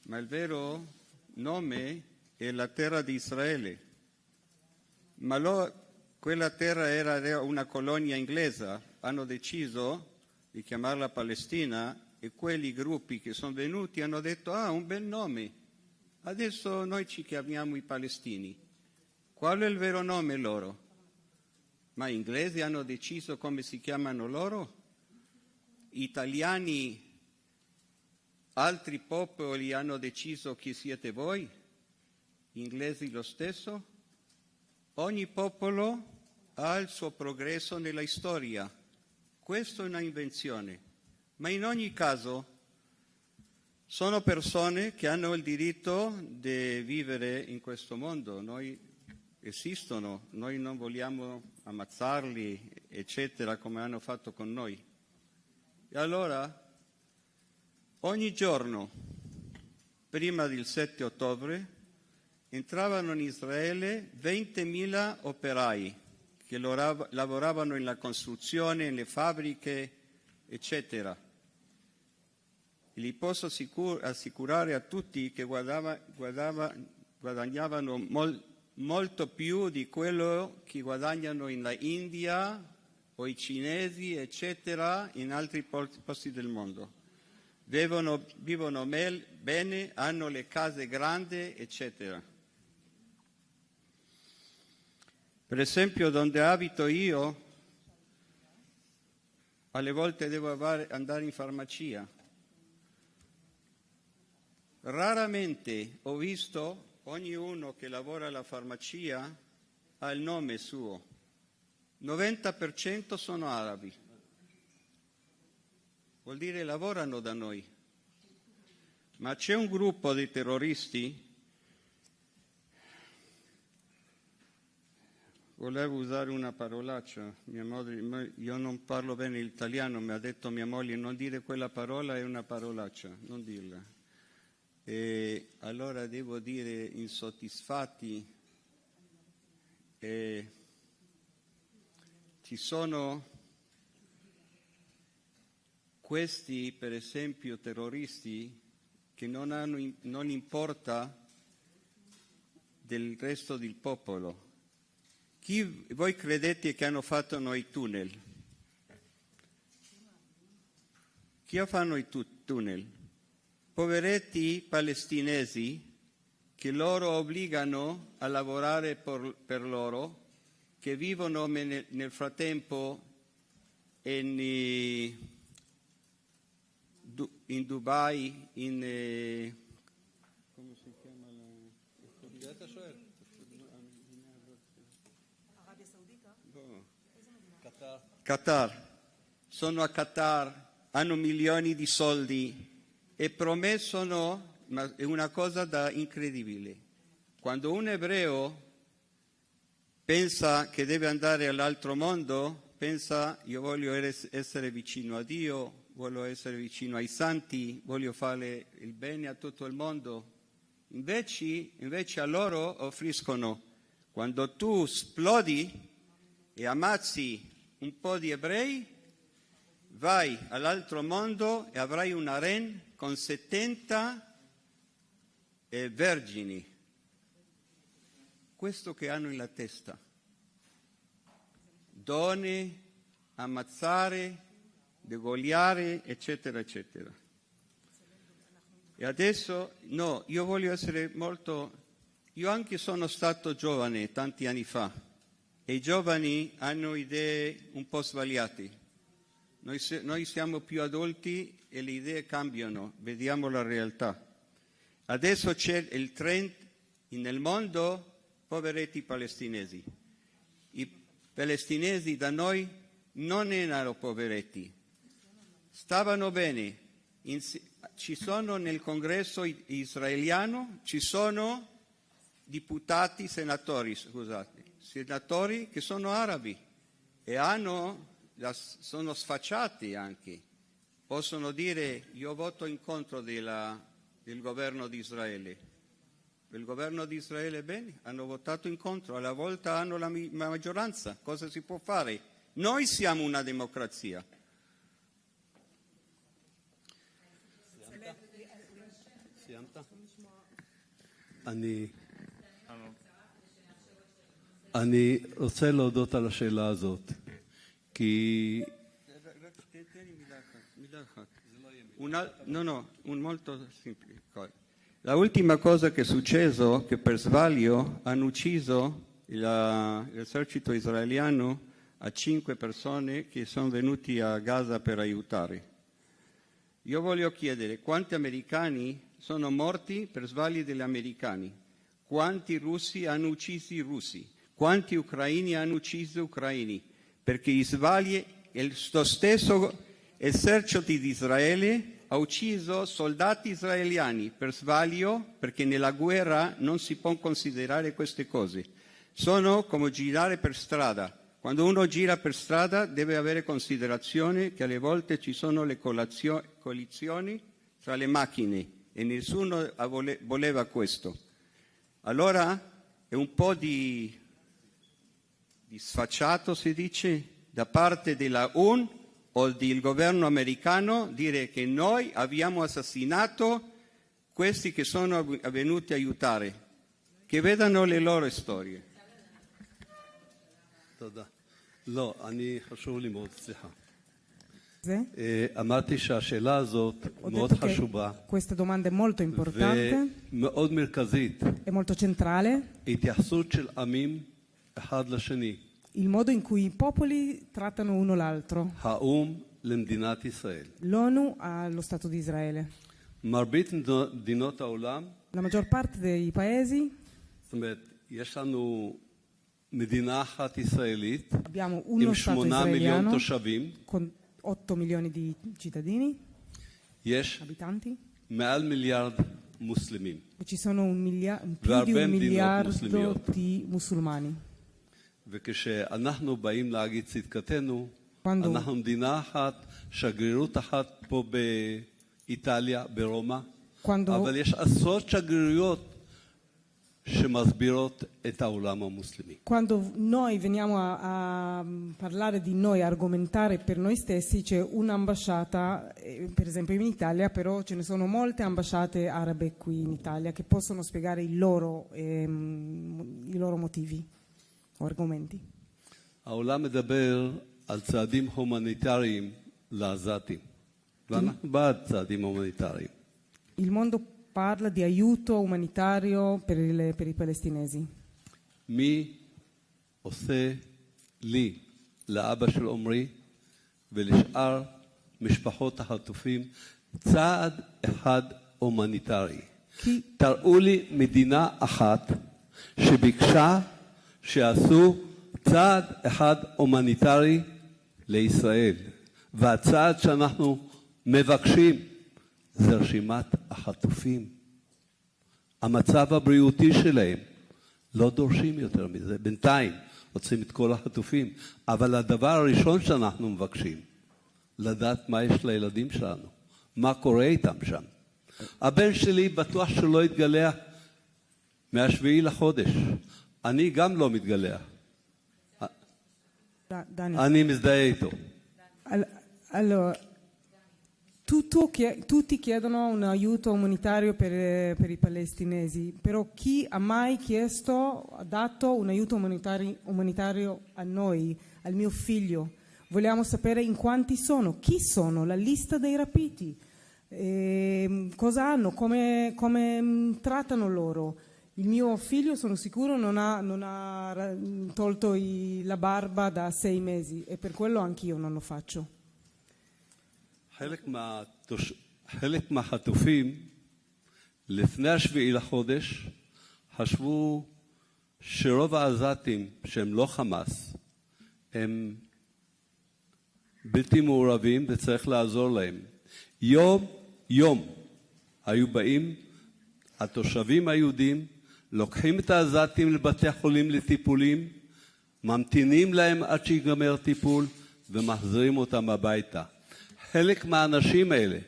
ma il vero nome è la terra di Israele. Ma quella terra era una colonia inglese, hanno deciso di chiamarla Palestina e quelli gruppi che sono venuti hanno detto un bel nome, adesso noi ci chiamiamo i palestini. Qual è il vero nome loro? Ma gli inglesi hanno deciso come si chiamano loro? Italiani, altri popoli hanno deciso chi siete voi? Gli inglesi lo stesso? Ogni popolo ha il suo progresso nella storia. Questa è una invenzione. Ma in ogni caso sono persone che hanno il diritto di vivere in questo mondo. Noi esistono, noi non vogliamo ammazzarli, eccetera, come hanno fatto con noi. E allora, ogni giorno, prima del 7 ottobre, entravano in Israele 20.000 operai che lavoravano nella costruzione, nelle fabbriche, eccetera. E li posso assicurare a tutti che guadagnavano molto più di quello che guadagnano in India o i cinesi, eccetera, in altri posti del mondo. Vivono bene, hanno le case grandi, eccetera. Per esempio, dove abito io, alle volte devo andare in farmacia. Raramente ho visto ognuno che lavora alla farmacia ha il nome suo. 90% sono arabi. Vuol dire lavorano da noi. Ma c'è un gruppo di terroristi. Volevo usare una parolaccia, io non parlo bene l'italiano, mi ha detto mia moglie non dire quella parola, è una parolaccia, non dirla. E allora devo dire insoddisfatti, ci sono questi, per esempio, terroristi che non importa del resto del popolo. Chi voi credete che hanno fatto i tunnel? Chi ha fatto i tunnel? Poveretti palestinesi che loro obbligano a lavorare per loro, che vivono nel frattempo in Dubai, come si chiama Qatar. Sono a Qatar, hanno milioni di soldi e promettono, ma è una cosa incredibile. Quando un ebreo pensa che deve andare all'altro mondo, pensa io voglio essere vicino a Dio, voglio essere vicino ai santi, voglio fare il bene a tutto il mondo. Invece a loro offriscono, quando tu esplodi e ammazzi un po' di ebrei, vai all'altro mondo e avrai un harem con 70 vergini. Questo che hanno nella testa. Donne, ammazzare, degogliare, eccetera, eccetera. E adesso, no, io voglio essere molto... Io anche sono stato giovane tanti anni fa. E i giovani hanno idee un po' sbagliate. Noi siamo più adulti e le idee cambiano, vediamo la realtà. Adesso c'è il trend nel mondo, poveretti palestinesi. I palestinesi da noi non erano poveretti, stavano bene. Ci sono nel congresso israeliano, ci sono deputati, senatori che sono arabi e sono sfacciati anche. Possono dire io voto in contro del governo di Israele. Il governo di Israele bene, hanno votato in contro, alla volta hanno la maggioranza. Cosa si può fare? Noi siamo una democrazia. אני רוצה להודות על השאלה הזאת, כי... molto semplice. La ultima cosa che è successo, che per sbaglio hanno ucciso l'esercito israeliano a 5 persone che sono venuti a Gaza per aiutare. Io voglio chiedere quanti americani sono morti per sbagli degli americani, quanti russi hanno ucciso i russi, quanti ucraini hanno ucciso ucraini, perché gli sbagli, lo stesso esercito di Israele ha ucciso soldati israeliani per sbaglio, perché nella guerra non si può considerare queste cose. Sono come girare per strada. Quando uno gira per strada deve avere considerazione che alle volte ci sono le collisioni tra le macchine e nessuno voleva questo. Allora è un po' di sfacciato, si dice, da parte della ONU o del governo americano dire che noi abbiamo assassinato questi che sono venuti a aiutare, che vedano le loro storie. תודה. לא, חשוב לי מאוד, סליחה. אמרתי שהשאלה הזאת מאוד חשובה. Questa domanda è molto importante. ומאוד מרכזית. È molto centrale. התייחסות של עמים אחד לשני. Il modo in cui i popoli trattano uno l'altro. האו"ם למדינת ישראל. L'ONU allo Stato di Israele. מרבית מדינות העולם. La maggior parte dei paesi. זאת אומרת, יש לנו מדינה אחת ישראלית עם 8 מיליון תושבים. con 8 milioni di cittadini. יש abitanti. מעל מיליארד מוסלמים. E ci sono più di 1 miliardo di musulmani. וכשאנחנו באים להגיד צדקתנו, אנחנו מדינה אחת, שגרירות אחת פה באיטליה, ברומא, אבל יש עשרות שגרירויות שמסבירות את העולם המוסלמי. Quando noi veniamo a parlare di noi, a argomentare per noi stessi, c'è un'ambasciata, per esempio in Italia, però ce ne sono molte ambasciate arabe qui in Italia che possono spiegare i loro motivi o argomenti. העולם מדבר על צעדים הומניטריים לעזתים, ואנחנו בעד צעדים הומניטריים. Il mondo parla di aiuto umanitario per i palestinesi. מי עושה לי, לאבא של עומרי ולשאר משפחות החטופים, צעד אחד הומניטרי? תראו לי מדינה אחת שביקשה שעשו צעד אחד הומניטרי לישראל, והצעד שאנחנו מבקשים זה רשימת החטופים. המצב הבריאותי שלהם, לא דורשים יותר מזה. בינתיים רוצים את כל החטופים, אבל הדבר הראשון שאנחנו מבקשים, לדעת מה יש לילדים שלנו, מה קורה איתם שם. הבן שלי בטוח שלא יתגלח מהשביעי לחודש. אני גם לא מתגלח. אני מזדהה איתו. Allora, tutti chiedono un aiuto umanitario per i palestinesi, però chi ha mai ha dato un aiuto umanitario a noi, al mio figlio? Vogliamo sapere in quanti sono, chi sono, la lista dei rapiti, cosa hanno, come trattano loro. Il mio figlio, sono sicuro, non ha tolto la barba da 6 mesi e per quello anch'io non lo faccio. חלק מהחטופים לפני 7 לחודש חשבו שרוב העזתים שהם לא חמאס הם בלתי מעורבים וצריך לעזור להם. יום היו באים התושבים היהודים, לוקחים את העזתים לבתי חולים לטיפולים, ממתינים להם עד שיגמר טיפול ומחזירים אותם הביתה. חלק מהאנשים האלה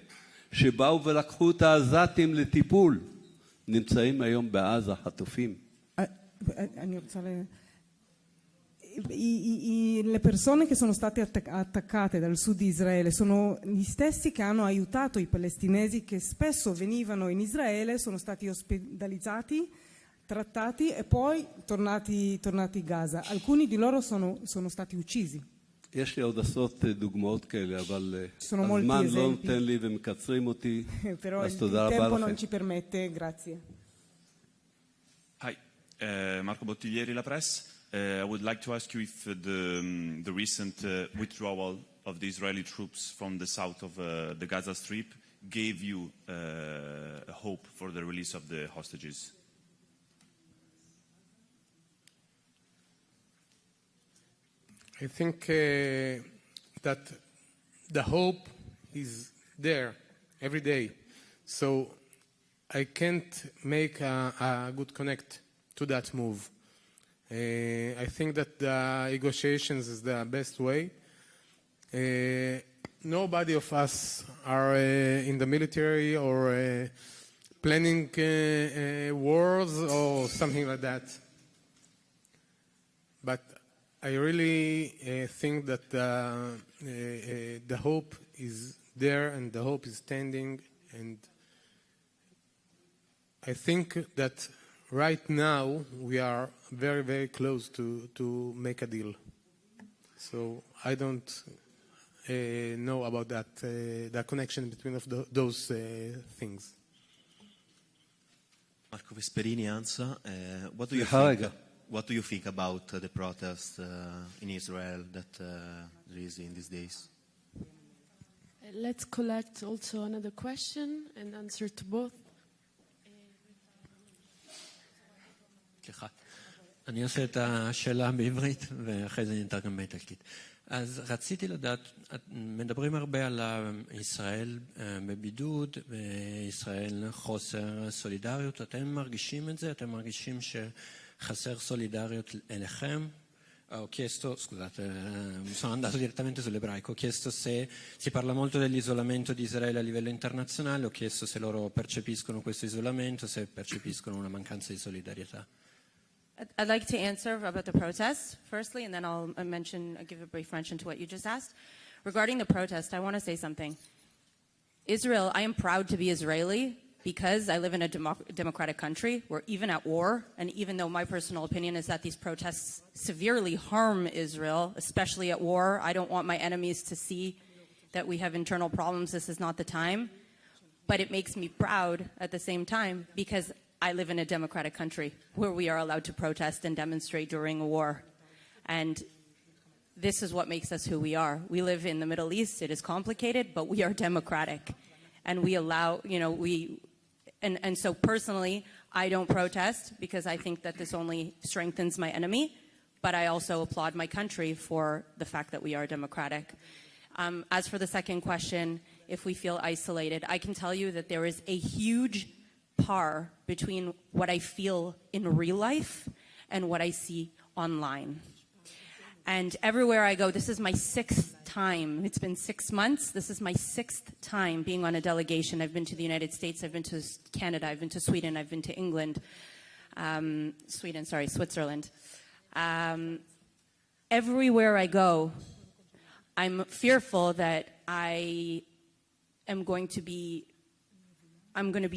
שבאו ולקחו את העזתים לטיפול נמצאים היום בעזה חטופים. אני רוצה le persone che sono state attaccate dal sud di Israele sono gli stessi che hanno aiutato i palestinesi che spesso venivano in Israele, sono stati ospedalizzati, trattati e poi tornati in Gaza. Alcuni di loro sono stati uccisi. יש לי עוד עשרות דוגמאות כאלה, אבל הזמן לא נותן לי ומקצרים אותי, אז תודה רבה לכם. Non ci permette, grazie. Hi, Marco Bottiglieri, La Presse. I would like to ask you if the recent withdrawal of the Israeli troops from the south of the Gaza Strip gave you a hope for the release of the hostages. I think that the hope is there every day. So I can't make a good connect to that move. I think that the negotiations is the best way. Nobody of us are in the military or planning wars or something like that. But I really think that the hope is there and the hope is standing, and I think that right now we are very, very close to make a deal. So I don't know about that, the connection between those things. Marco Vesperini, ANSA. What do you think about the protest in Israel that there is in these days? Let's collect also another question and answer to both. סליחה, אני עושה את השאלה בעברית ואחרי זה נתרגם באיטלקית. אז רציתי לדעת, מדברים הרבה על ישראל בבידוד, בישראל חוסר סולידריות, אתם מרגישים את זה? אתם מרגישים שחסר סולידריות אליכם? Ho chiesto, scusate, sono andato direttamente sull'ebraico, ho chiesto se si parla molto dell'isolamento di Israele a livello internazionale, ho chiesto se loro percepiscono questo isolamento, se percepiscono una mancanza di solidarietà. I'd like to answer about the protests, firstly, and then I'll give a brief mention to what you just asked. Regarding the protest, I want to say something. Israel, I am proud to be Israeli because I live in a democratic country. We're even at war, and even though my personal opinion is that these protests severely harm Israel, especially at war, I don't want my enemies to see that we have internal problems. This is not the time. But it makes me proud at the same time because I live in a democratic country where we are allowed to protest and demonstrate during a war. And this is what makes us who we are. We live in the Middle East. It is complicated, but we are democratic. And we allow, and so personally, I don't protest because I think that this only strengthens my enemy. But I also applaud my country for the fact that we are democratic. As for the second question, if we feel isolated, I can tell you that there is a huge par between what I feel in real life and what I see online. And everywhere I go, this is my 6th time. It's been 6 months. This is my 6th time being on a delegation. I've been to the United States. I've been to Canada. I've been to Sweden. I've been to England. Switzerland. Everywhere I go, I'm fearful that I'm going to be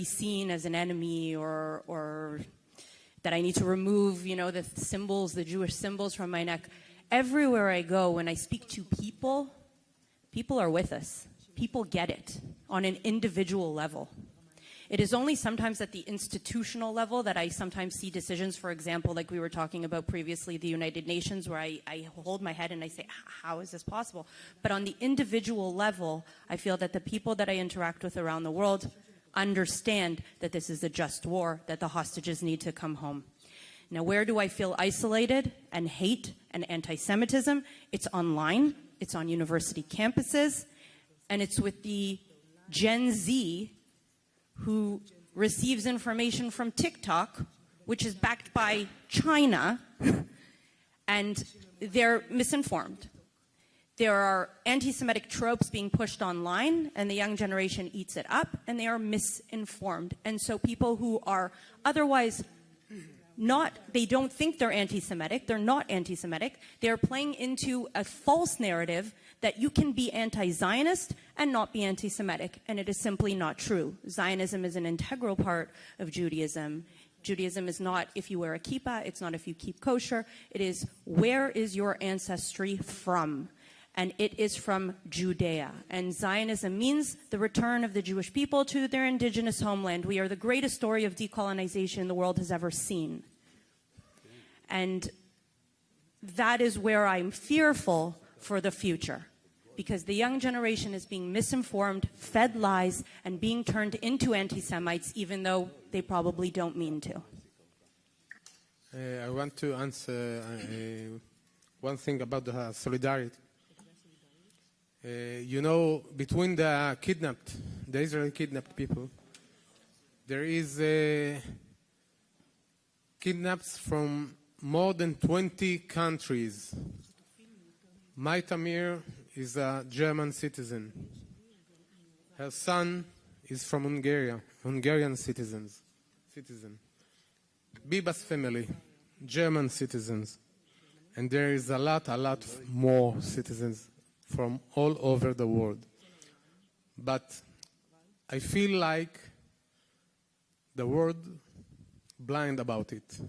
seen as an enemy or that I need to remove, the symbols, the Jewish symbols from my neck. Everywhere I go, when I speak to people, people are with us. People get it on an individual level. It is only sometimes at the institutional level that I sometimes see decisions, for example, like we were talking about previously, the United Nations, where I hold my head and I say, how is this possible? But on the individual level, I feel that the people that I interact with around the world understand that this is a just war, that the hostages need to come home. Now, where do I feel isolated and hate and anti-Semitism? It's online, it's on university campuses, and it's with the Gen Z who receives information from TikTok, which is backed by China, and they're misinformed. There are anti-Semitic tropes being pushed online, and the young generation eats it up, and they are misinformed. And so people who are otherwise they don't think they're anti-Semitic, they're not anti-Semitic, they're playing into a false narrative that you can be anti-Zionist and not be anti-Semitic, and it is simply not true. Zionism is an integral part of Judaism. Judaism is not if you wear a kippah, it's not if you keep kosher, it is where is your ancestry from? And it is from Judea. And Zionism means the return of the Jewish people to their indigenous homeland. We are the greatest story of decolonization the world has ever seen. And that is where I'm fearful for the future, because the young generation is being misinformed, fed lies, and being turned into anti-Semites, even though they probably don't mean to. I want to answer one thing about the solidarity. You know, between the Israeli kidnapped people, there is kidnaps from more than 20 countries. My Tamir is a German citizen. Her son is from Hungarian citizen. Biba's family, German citizens. And there is a lot more citizens from all over the world. But I feel like the world blind about it.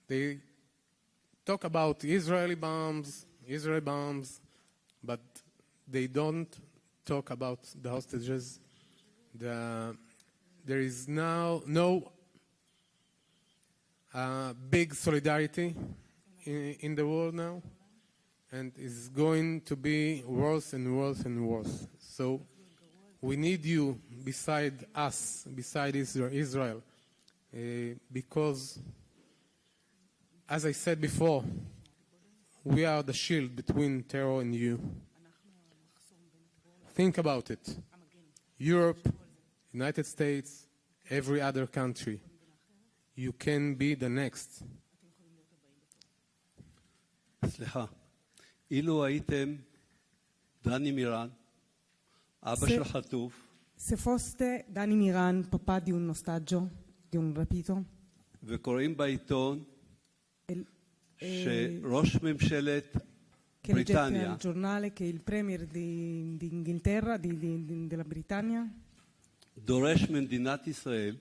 They talk about Israeli bombs, but they don't talk about the hostages. There is now no big solidarity in the world now, and it's going to be worse and worse and worse. So we need you beside us, beside Israel, because, as I said before, we are the shield between terror and you. Think about it. Europe, United States, every other country. You can be the next. סליחה, אילו הייתם דני מירן, אבא של חטוף, Se foste Dani Miran, papà di un ostaggio, di un rapito, וקוראים בעיתון שראש ממשלת che leggete בריטניה al giornale che il premier di Inghilterra, della Britannia, דורש ממדינת ישראל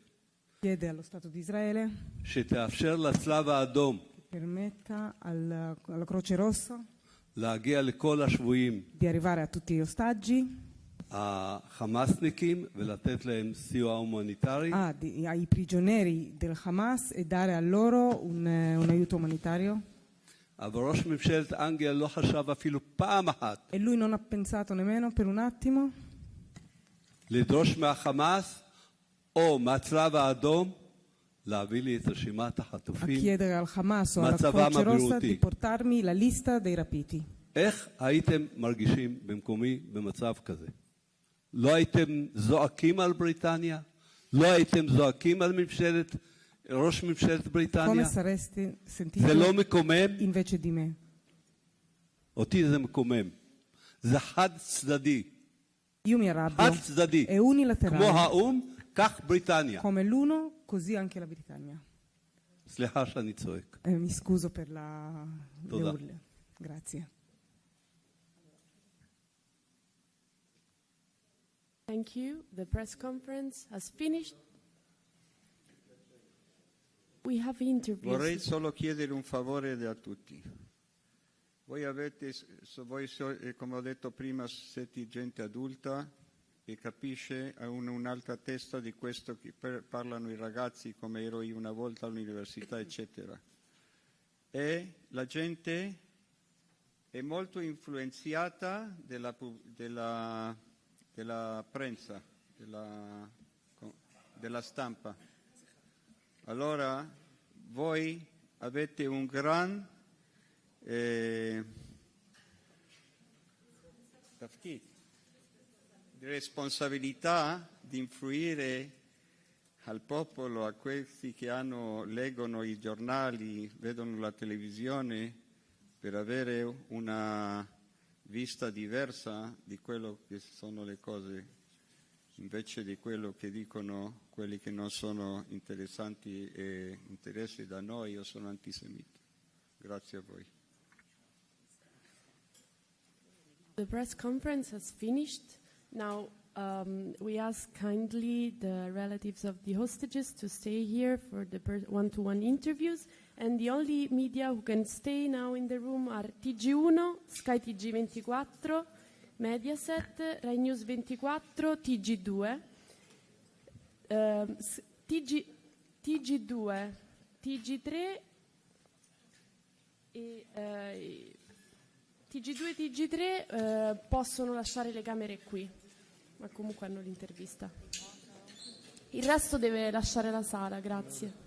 chiede allo Stato di Israele שתאפשר לצלב האדום permetta alla Croce Rossa להגיע לכל השבויים di arrivare a tutti gli ostaggi, החמאסניקים ולתת להם סיוע הומניטרי. ai prigionieri del Hamas e dare a loro un aiuto umanitario. אבל ראש ממשלת אנגליה לא חשב אפילו פעם אחת E lui non ha pensato nemmeno per un attimo לדרוש מהחמאס או מהצלב האדום להביא לי את רשימת a החטופים, chiedere al Hamas o alla מצבם Croce Rossa הבריאותי. di portarmi la lista dei rapiti. איך הייתם מרגישים במקומי במצב כזה? לא הייתם זועקים על בריטניה? לא הייתם זועקים על ראש ממשלת בריטניה? Come saresti sentito זה לא מקומם? invece di me? אותי זה מקומם. זה חד צדדי. Io mi arrabbio. חד צדדי. È unilaterale. כמו האום, כך בריטניה. Come l'uno, così anche la Britannia. סליחה שאני צועק. Mi scuso per le תודה. urle. Grazie. Thank you. The press conference has finished. We have interviews. Vorrei solo chiedere un favore a tutti. Voi come ho detto prima, siete gente adulta e capisce un'altra testa di questo che parlano i ragazzi come ero io una volta all'università, eccetera. E la gente è molto influenzata della prensa, della stampa. Allora voi avete un gran di responsabilità di influire al popolo, a questi che leggono i giornali, vedono la televisione, per avere una vista diversa di quello che sono le cose, invece di quello che dicono quelli che non sono interessanti e interessi da noi. Io sono antisemita. Grazie a voi. The press conference has finished. Now we ask kindly the relatives of the hostages to stay here for the one-to-one interviews, and the only media who can stay now in the room are TG1, Sky TG24, Mediaset, Rai News 24, TG2, TG2, TG3 e TG2 e TG3 possono lasciare le camere qui, ma comunque hanno l'intervista. Il resto deve lasciare la sala, grazie.